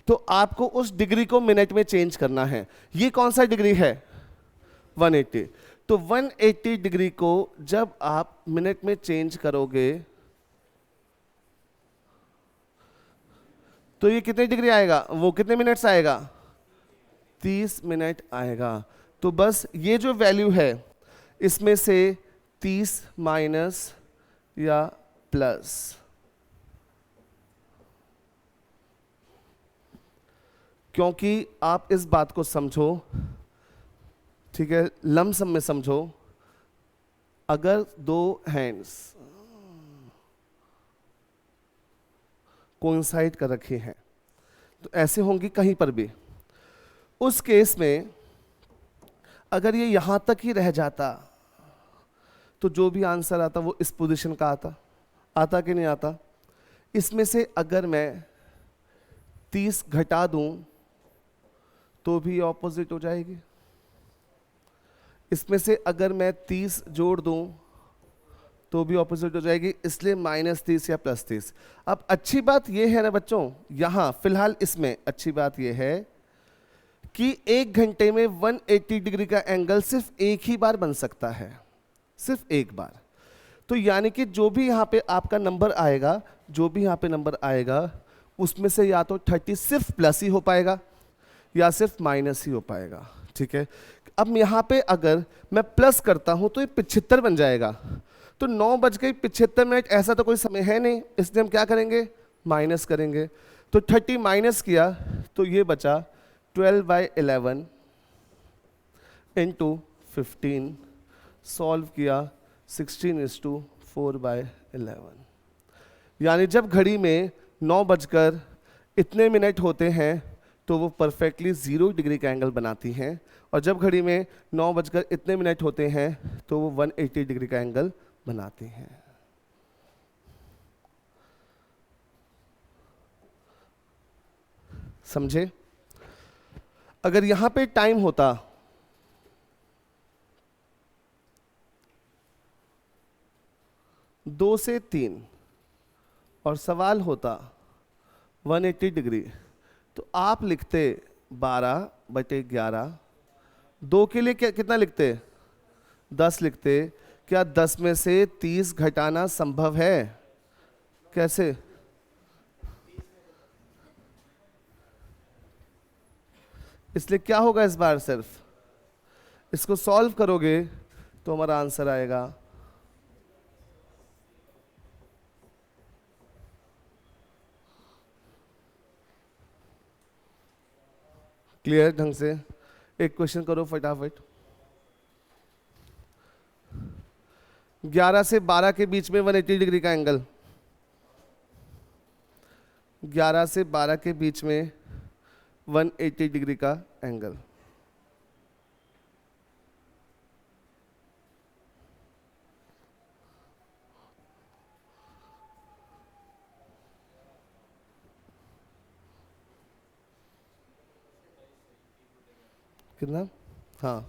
तो आपको उस डिग्री को मिनट में चेंज करना है। ये कौन सा डिग्री है, 180। तो 180 डिग्री को जब आप मिनट में चेंज करोगे तो ये कितने डिग्री आएगा, वो कितने मिनट्स आएगा, 30 मिनट आएगा। तो बस ये जो वैल्यू है इसमें से 30 माइनस या प्लस, क्योंकि आप इस बात को समझो, ठीक है, लमसम में समझो, अगर 2 हैंड्स कोइंसाइड कर रखी हैं तो ऐसे होंगी कहीं पर भी। उस केस में अगर ये यहां तक ही रह जाता तो जो भी आंसर आता वो इस पोजीशन का आता कि नहीं आता। इसमें से अगर मैं 30 घटा दूं तो भी ऑपोजिट हो जाएगी, इसमें से अगर मैं 30 जोड़ दूं तो भी ऑपोजिट हो जाएगी, इसलिए -30 या +30। अब अच्छी बात ये है ना बच्चों, यहाँ फिलहाल इसमें अच्छी बात ये है कि 1 घंटे में 180 डिग्री का एंगल सिर्फ एक ही बार बन सकता है, सिर्फ एक बार। तो यानी कि जो भी यहाँ पे आपका नंबर आएगा, जो भी यहाँ पे नंबर आएगा, उसमें से या तो 30 सिर्फ प्लस ही हो पाएगा या सिर्फ माइनस ही हो पाएगा, ठीक है। अब यहाँ पे अगर मैं प्लस करता हूँ तो ये 75 बन जाएगा। तो 9:75 ऐसा तो कोई समय है नहीं, इसलिए हम क्या करेंगे, माइनस करेंगे। तो 30 माइनस किया तो ये बचा 12/11 इंटू 15, सॉल्व किया 16:4/11। यानी जब घड़ी में 9 होते हैं तो वो परफेक्टली 0 डिग्री का एंगल बनाती हैं, और जब घड़ी में 9 होते हैं तो वो 180 डिग्री का एंगल बनाती हैं। समझे? अगर यहां पे टाइम होता 2 से 3 और सवाल होता 180 डिग्री, तो आप लिखते 12/11। 2 के लिए कितना लिखते, 10 लिखते। क्या 10 में से 30 घटाना संभव है? कैसे? इसलिए क्या होगा इस बार, सिर्फ इसको सॉल्व करोगे तो हमारा आंसर आएगा क्लियर ढंग से। एक क्वेश्चन करो फटाफट। 11 से 12 के बीच में 180 डिग्री का एंगल, 11 से 12 के बीच में 180 डिग्री का एंगल। कितना? हाँ,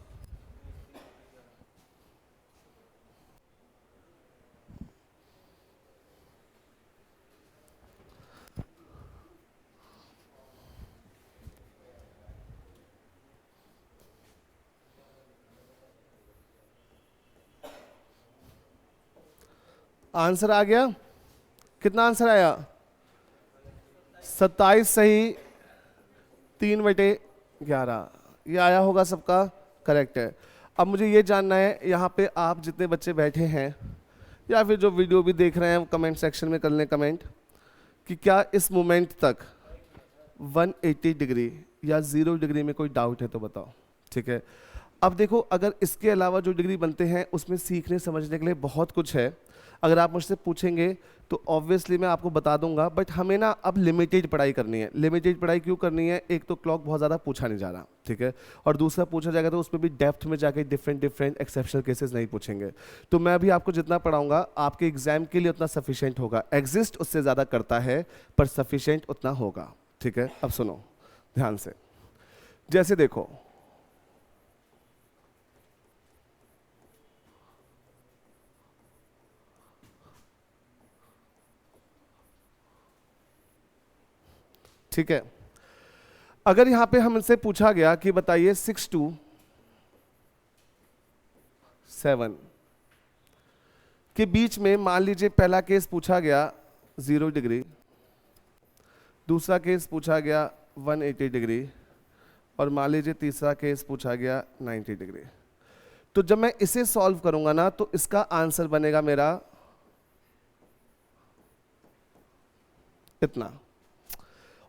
आंसर आ गया। कितना आंसर आया? 27 सही, 3/11 ये आया होगा, सबका करेक्ट है। अब मुझे ये जानना है, यहाँ पे आप जितने बच्चे बैठे हैं या फिर जो वीडियो भी देख रहे हैं, कमेंट सेक्शन में कर लें कमेंट कि क्या इस मोमेंट तक 180 डिग्री या 0 डिग्री में कोई डाउट है तो बताओ, ठीक है। अब देखो, अगर इसके अलावा जो डिग्री बनते हैं उसमें सीखने समझने के लिए बहुत कुछ है। अगर आप मुझसे पूछेंगे तो ऑब्वियसली मैं आपको बता दूंगा, बट हमें ना अब लिमिटेड पढ़ाई करनी है। लिमिटेड पढ़ाई क्यों करनी है? एक तो क्लॉक बहुत ज़्यादा पूछा नहीं जा रहा, ठीक है, और दूसरा पूछा जाएगा तो उसमें भी डेप्थ में जाके डिफरेंट एक्सेप्शनल केसेस नहीं पूछेंगे। तो मैं अभी आपको जितना पढ़ाऊंगा आपके एग्जाम के लिए उतना सफिशिएंट होगा। एग्जिस्ट उससे ज़्यादा करता है पर सफिशिएंट उतना होगा, ठीक है। अब सुनो ध्यान से, जैसे देखो ठीक है, अगर यहां पे हमसे पूछा गया कि बताइए 6 to 7 के बीच में, मान लीजिए पहला केस पूछा गया 0 डिग्री, दूसरा केस पूछा गया 180 डिग्री, और मान लीजिए तीसरा केस पूछा गया 90 डिग्री। तो जब मैं इसे सॉल्व करूंगा ना तो इसका आंसर बनेगा मेरा इतना,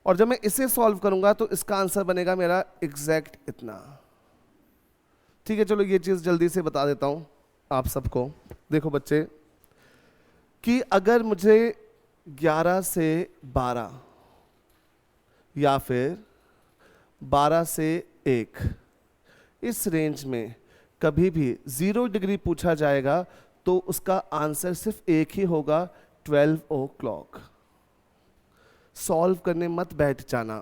और जब मैं इसे सॉल्व करूंगा तो इसका आंसर बनेगा मेरा एग्जैक्ट इतना, ठीक है। चलो ये चीज जल्दी से बता देता हूं आप सबको। देखो बच्चे, कि अगर मुझे 11 से 12 या फिर 12 से 1 इस रेंज में कभी भी 0 डिग्री पूछा जाएगा तो उसका आंसर सिर्फ एक ही होगा, 12 o'clock। सॉल्व करने मत बैठ जाना,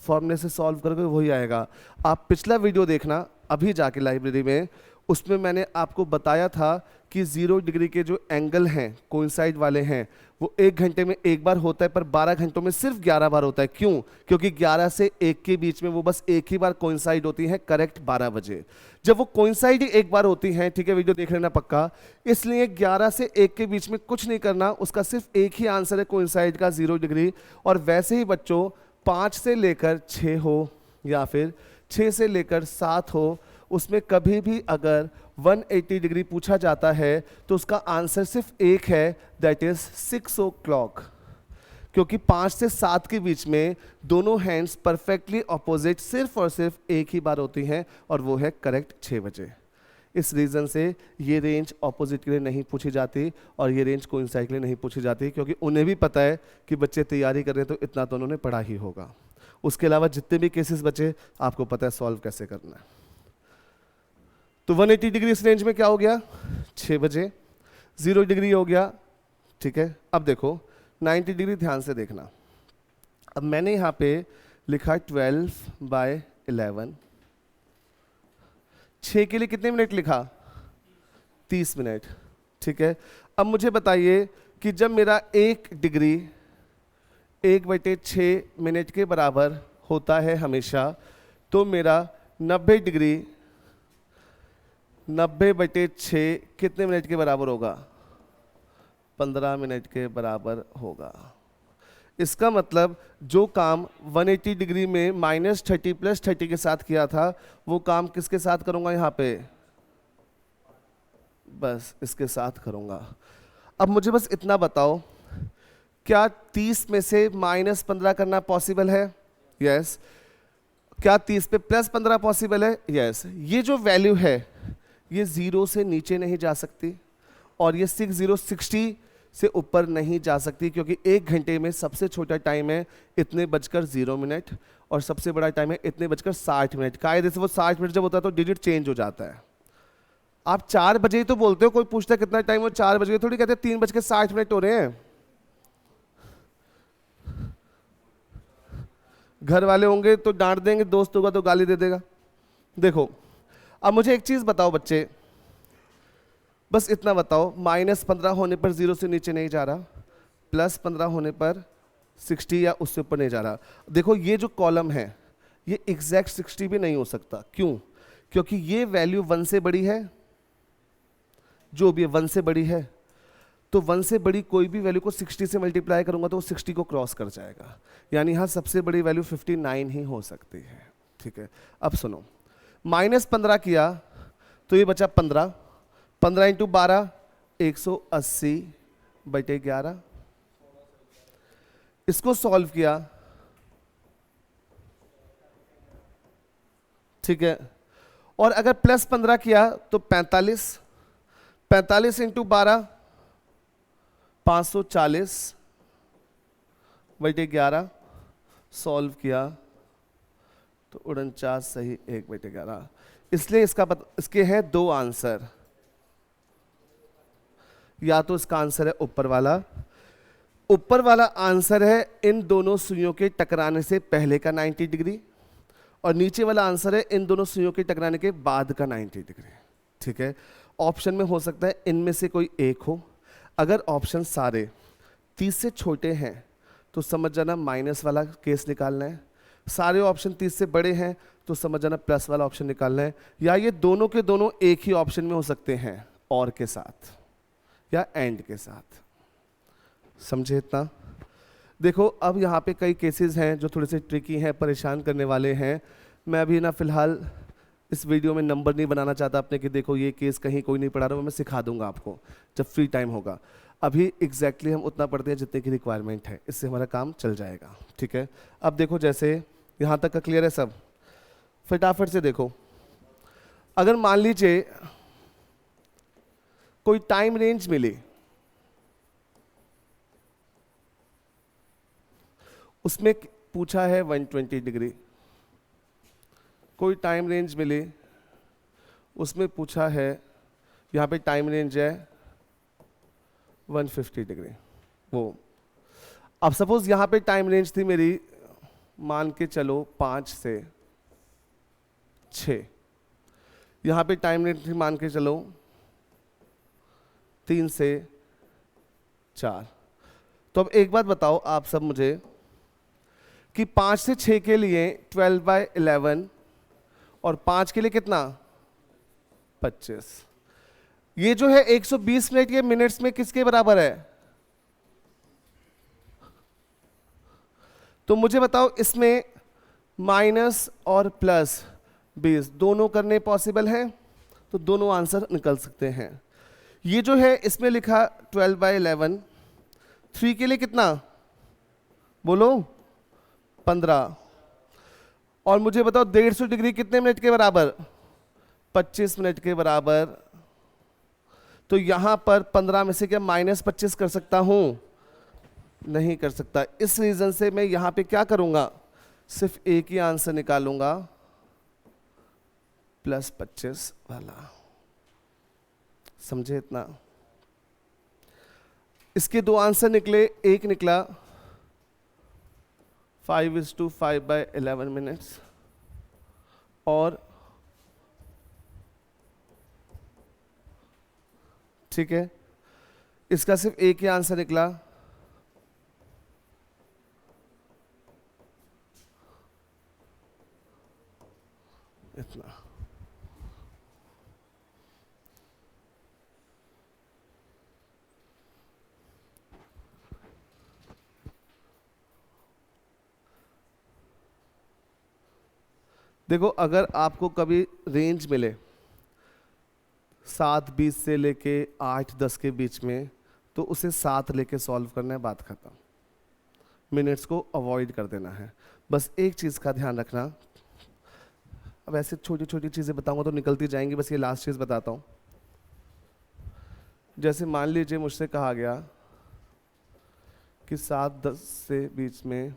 फॉर्मूले से सॉल्व करोगे वही आएगा। आप पिछला वीडियो देखना अभी जाके लाइब्रेरी में, उसमें मैंने आपको बताया था कि 0 डिग्री के जो एंगल हैं कोइंसाइड वाले हैं वो 1 घंटे में एक बार होता है, पर 12 घंटों में सिर्फ 11 बार होता है। क्यों? क्योंकि 11 से 1 के बीच में वो बस एक ही बार कोइंसाइड होती है, करेक्ट 12 बजे। जब वो कोइंसाइड ही एक बार होती हैं, ठीक है, वीडियो देख लेना पक्का, इसलिए 11 से 1 के बीच में कुछ नहीं करना, उसका सिर्फ एक ही आंसर है कोइंसाइड का 0 डिग्री। और वैसे ही बच्चों 5 से लेकर 6 हो या फिर 6 से लेकर 7 हो, उसमें कभी भी अगर 180 डिग्री पूछा जाता है तो उसका आंसर सिर्फ एक है, दैट इज 6 o'clock। क्योंकि 5 से 7 के बीच में दोनों हैंड्स परफेक्टली ऑपोजिट सिर्फ और सिर्फ एक ही बार होती हैं, और वो है करेक्ट 6 बजे। इस रीज़न से ये रेंज ऑपोजिट के लिए नहीं पूछी जाती और ये रेंज कोइंसाइड के लिए नहीं पूछी जाती, क्योंकि उन्हें भी पता है कि बच्चे तैयारी कर रहे हैं तो इतना तो उन्होंने पढ़ा ही होगा। उसके अलावा जितने भी केसेस बचे आपको पता है सॉल्व कैसे करना है। तो 180 डिग्री इस रेंज में क्या हो गया? 6 बजे। 0 डिग्री हो गया, ठीक है। अब देखो 90 डिग्री, ध्यान से देखना। अब मैंने यहाँ पे लिखा 12/11। 6 के लिए कितने मिनट लिखा? 30 मिनट, ठीक है। अब मुझे बताइए कि जब मेरा 1 डिग्री 1/6 मिनट के बराबर होता है हमेशा, तो मेरा 90 डिग्री 90/6 कितने मिनट के बराबर होगा? 15 मिनट के बराबर होगा। इसका मतलब जो काम 180 डिग्री में -30 + 30 के साथ किया था, वो काम किसके साथ करूंगा यहाँ पे? बस इसके साथ करूंगा। अब मुझे बस इतना बताओ, क्या 30 में से -15 करना पॉसिबल है? यस। क्या 30 पे +15 पॉसिबल है? यस। ये जो वैल्यू है ये 0 से नीचे नहीं जा सकती, और ये 60 से ऊपर नहीं जा सकती, क्योंकि 1 घंटे में सबसे छोटा टाइम है इतने बजकर 0 मिनट और सबसे बड़ा टाइम है इतने बजकर 60 मिनट। कायदे से वो 60 मिनट जब होता है तो डिजिट चेंज हो जाता है। आप 4 बजे ही तो बोलते हो, कोई पूछता है कितना टाइम हो, 4 बजे थोड़ी कहते 3:60 हो रहे हैं। घर वाले होंगे तो डांट देंगे, दोस्त होगा तो गाली दे देगा। देखो अब मुझे एक चीज बताओ बच्चे, बस इतना बताओ, -15 होने पर 0 से नीचे नहीं जा रहा, +15 होने पर 60 या उससे ऊपर नहीं जा रहा। देखो ये जो कॉलम है ये एग्जैक्ट 60 भी नहीं हो सकता। क्यों? क्योंकि ये वैल्यू 1 से बड़ी है, जो भी 1 से बड़ी है, तो 1 से बड़ी कोई भी वैल्यू को 60 से मल्टीप्लाई करूंगा तो वो 60 को क्रॉस कर जाएगा। यानी यहाँ सबसे बड़ी वैल्यू 59 ही हो सकती है, ठीक है। अब सुनो, -15 किया तो ये बचा 15, 15 × 12 180/11। इसको सॉल्व किया, ठीक है। और अगर +15 किया तो 45, 45 × 12 540/11। सॉल्व किया तो 49 सही 1/11। इसलिए इसके हैं 2 आंसर, या तो इसका आंसर है ऊपर वाला आंसर है इन दोनों सुइयों के टकराने से पहले का 90 डिग्री, और नीचे वाला आंसर है इन दोनों सुइयों के टकराने के बाद का 90 डिग्री, ठीक है। ऑप्शन में हो सकता है इनमें से कोई एक हो। अगर ऑप्शन सारे 30 से छोटे हैं तो समझ जाना माइनस वाला केस निकालना है, सारे ऑप्शन 30 से बड़े हैं तो समझ जाना प्लस वाला ऑप्शन निकालना है, या ये दोनों के दोनों एक ही ऑप्शन में हो सकते हैं, और के साथ या एंड के साथ। समझे इतना? देखो अब यहाँ पे कई केसेस हैं जो थोड़े से ट्रिकी हैं, परेशान करने वाले हैं। मैं अभी ना फिलहाल इस वीडियो में नंबर नहीं बनाना चाहता अपने कि देखो ये केस कहीं कोई नहीं पढ़ा रहा, मैं सिखा दूंगा आपको जब फ्री टाइम होगा। अभी एग्जैक्टली हम उतना पढ़ते हैं जितने की रिक्वायरमेंट है, इससे हमारा काम चल जाएगा, ठीक है। अब देखो जैसे यहाँ तक का क्लियर है सब, फटाफट से देखो। अगर मान लीजिए कोई टाइम रेंज मिले, उसमें पूछा है 120 डिग्री, कोई टाइम रेंज मिले उसमें पूछा है, यहाँ पे टाइम रेंज है 150 डिग्री। वो अब सपोज यहाँ पे टाइम रेंज थी मेरी, मान के चलो 5 से 6, यहाँ पे टाइम लिमिट मान के चलो 3 से 4। तो अब एक बात बताओ आप सब मुझे कि 5 से 6 के लिए 12/11 और 5 के लिए कितना 25। ये जो है 120 मिनट ये मिनट्स में किसके बराबर है? तो मुझे बताओ इसमें माइनस और प्लस 20 दोनों करने पॉसिबल है, तो दोनों आंसर निकल सकते हैं। ये जो है इसमें लिखा 12/11, 3 के लिए कितना बोलो 15, और मुझे बताओ 150 डिग्री कितने मिनट के बराबर 25 मिनट के बराबर। तो यहां पर 15 में से क्या -25 कर सकता हूं? नहीं कर सकता। इस रीजन से मैं यहां पे क्या करूंगा, सिर्फ एक ही आंसर निकालूंगा +25 वाला। समझे इतना? इसके दो आंसर निकले, एक निकला 5:5/11 मिनट्स और ठीक है, इसका सिर्फ एक ही आंसर निकला इतना। देखो अगर आपको कभी रेंज मिले 7:20 से लेके 8:10 के बीच में, तो उसे 7 लेके सॉल्व करना है, बात खत्म। मिनट्स को अवॉइड कर देना है। बस एक चीज़ का ध्यान रखना, अब ऐसे छोटी छोटी चीज़ें बताऊंगा तो निकलती जाएंगी, बस ये लास्ट चीज़ बताता हूँ। जैसे मान लीजिए मुझसे कहा गया कि 7:10 से बीच में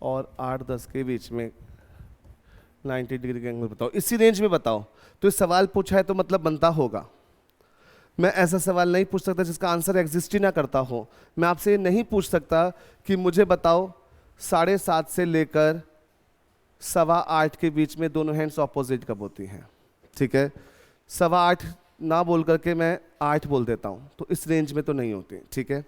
और 8:10 के बीच में 90 डिग्री का एंगल बताओ, इसी रेंज में बताओ। तो इस सवाल पूछा है तो मतलब बनता होगा। मैं ऐसा सवाल नहीं पूछ सकता जिसका आंसर एग्जिस्ट ही ना करता हो। मैं आपसे ये नहीं पूछ सकता कि मुझे बताओ 7:30 से लेकर 7:15 के बीच में दोनों हैंड्स ऑपोजिट कब होती हैं। ठीक है, 7:15 ना बोल करके मैं 8 बोल देता हूँ, तो इस रेंज में तो नहीं होती। ठीक है,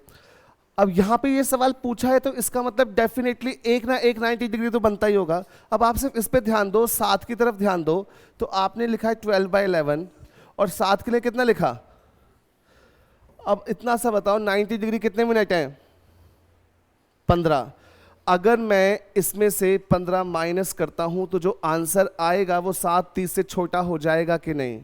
अब यहाँ पे ये सवाल पूछा है तो इसका मतलब डेफिनेटली एक ना एक 90 डिग्री तो बनता ही होगा। अब आप सिर्फ इस पे ध्यान दो, 7 की तरफ ध्यान दो। तो आपने लिखा है 12/11 और 7 के लिए कितना लिखा? अब इतना सा बताओ 90 डिग्री कितने मिनट हैं? 15। अगर मैं इसमें से 15 माइनस करता हूं तो जो आंसर आएगा वो 7:30 से छोटा हो जाएगा कि नहीं?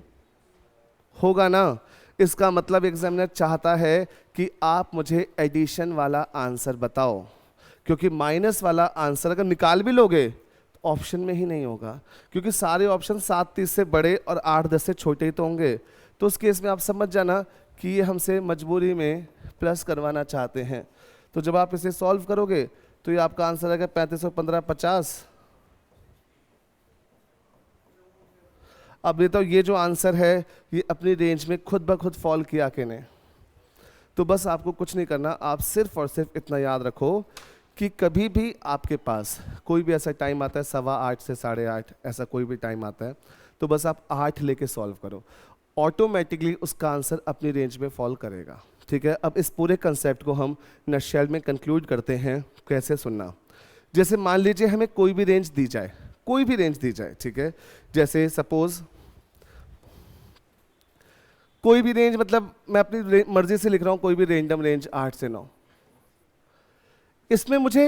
होगा ना। इसका मतलब एग्जामिनर चाहता है कि आप मुझे एडिशन वाला आंसर बताओ, क्योंकि माइनस वाला आंसर अगर निकाल भी लोगे तो ऑप्शन में ही नहीं होगा, क्योंकि सारे ऑप्शन 7:30 से बड़े और 8:10 से छोटे ही तो होंगे। तो उस केस में आप समझ जाना कि ये हमसे मजबूरी में प्लस करवाना चाहते हैं। तो जब आप इसे सॉल्व करोगे तो ये आपका आंसर आएगा 35 और 15 50। अब ये तो ये जो आंसर है ये अपनी रेंज में खुद ब खुद फॉल किया कि नहीं? तो बस आपको कुछ नहीं करना, आप सिर्फ और सिर्फ इतना याद रखो कि कभी भी आपके पास कोई भी ऐसा टाइम आता है 7:15 से 8:30, ऐसा कोई भी टाइम आता है, तो बस आप 8 लेके सॉल्व करो, ऑटोमेटिकली उसका आंसर अपनी रेंज में फॉल करेगा। ठीक है, अब इस पूरे कंसेप्ट को हम नटशेल में कंक्लूड करते हैं। कैसे सुनना, जैसे मान लीजिए हमें कोई भी रेंज दी जाए, कोई भी रेंज दी जाए, ठीक है, जैसे सपोज कोई भी रेंज, मतलब मैं अपनी मर्जी से लिख रहा हूं कोई भी रेंडम रेंज 8 से 9। इसमें मुझे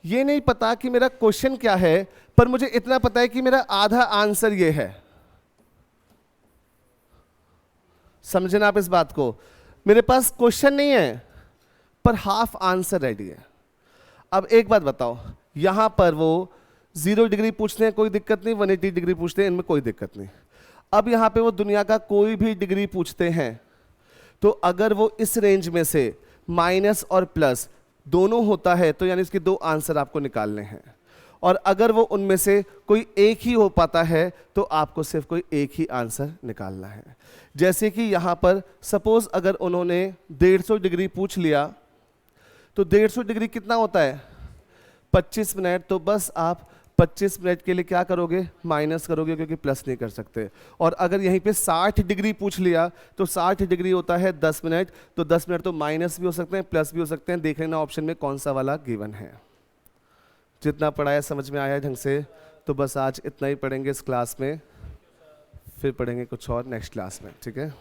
ये नहीं पता कि मेरा क्वेश्चन क्या है, पर मुझे इतना पता है कि मेरा आधा आंसर ये है। समझे ना आप इस बात को? मेरे पास क्वेश्चन नहीं है पर हाफ आंसर रेडी है। अब एक बात बताओ, यहां पर वो 0 डिग्री पूछते हैं कोई दिक्कत नहीं, 180 डिग्री पूछते हैं, इनमें कोई दिक्कत नहीं। अब यहां पे वो दुनिया का कोई भी डिग्री पूछते हैं, तो अगर वो इस रेंज में से माइनस और प्लस दोनों होता है तो यानी इसके दो आंसर आपको निकालने हैं, और अगर वो उनमें से कोई एक ही हो पाता है तो आपको सिर्फ कोई एक ही आंसर निकालना है। जैसे कि यहाँ पर सपोज अगर उन्होंने 150 डिग्री पूछ लिया, तो 150 डिग्री कितना होता है 25 मिनट, तो बस आप 25 मिनट के लिए क्या करोगे, माइनस करोगे, क्योंकि प्लस नहीं कर सकते। और अगर यहीं पे 60 डिग्री पूछ लिया तो 60 डिग्री होता है 10 मिनट, तो 10 मिनट तो माइनस भी हो सकते हैं प्लस भी हो सकते हैं। देख लेना ऑप्शन में कौन सा वाला गिवन है। जितना पढ़ाया समझ में आया ढंग से, तो बस आज इतना ही पढ़ेंगे इस क्लास में, फिर पढ़ेंगे कुछ और नेक्स्ट क्लास में, ठीक है।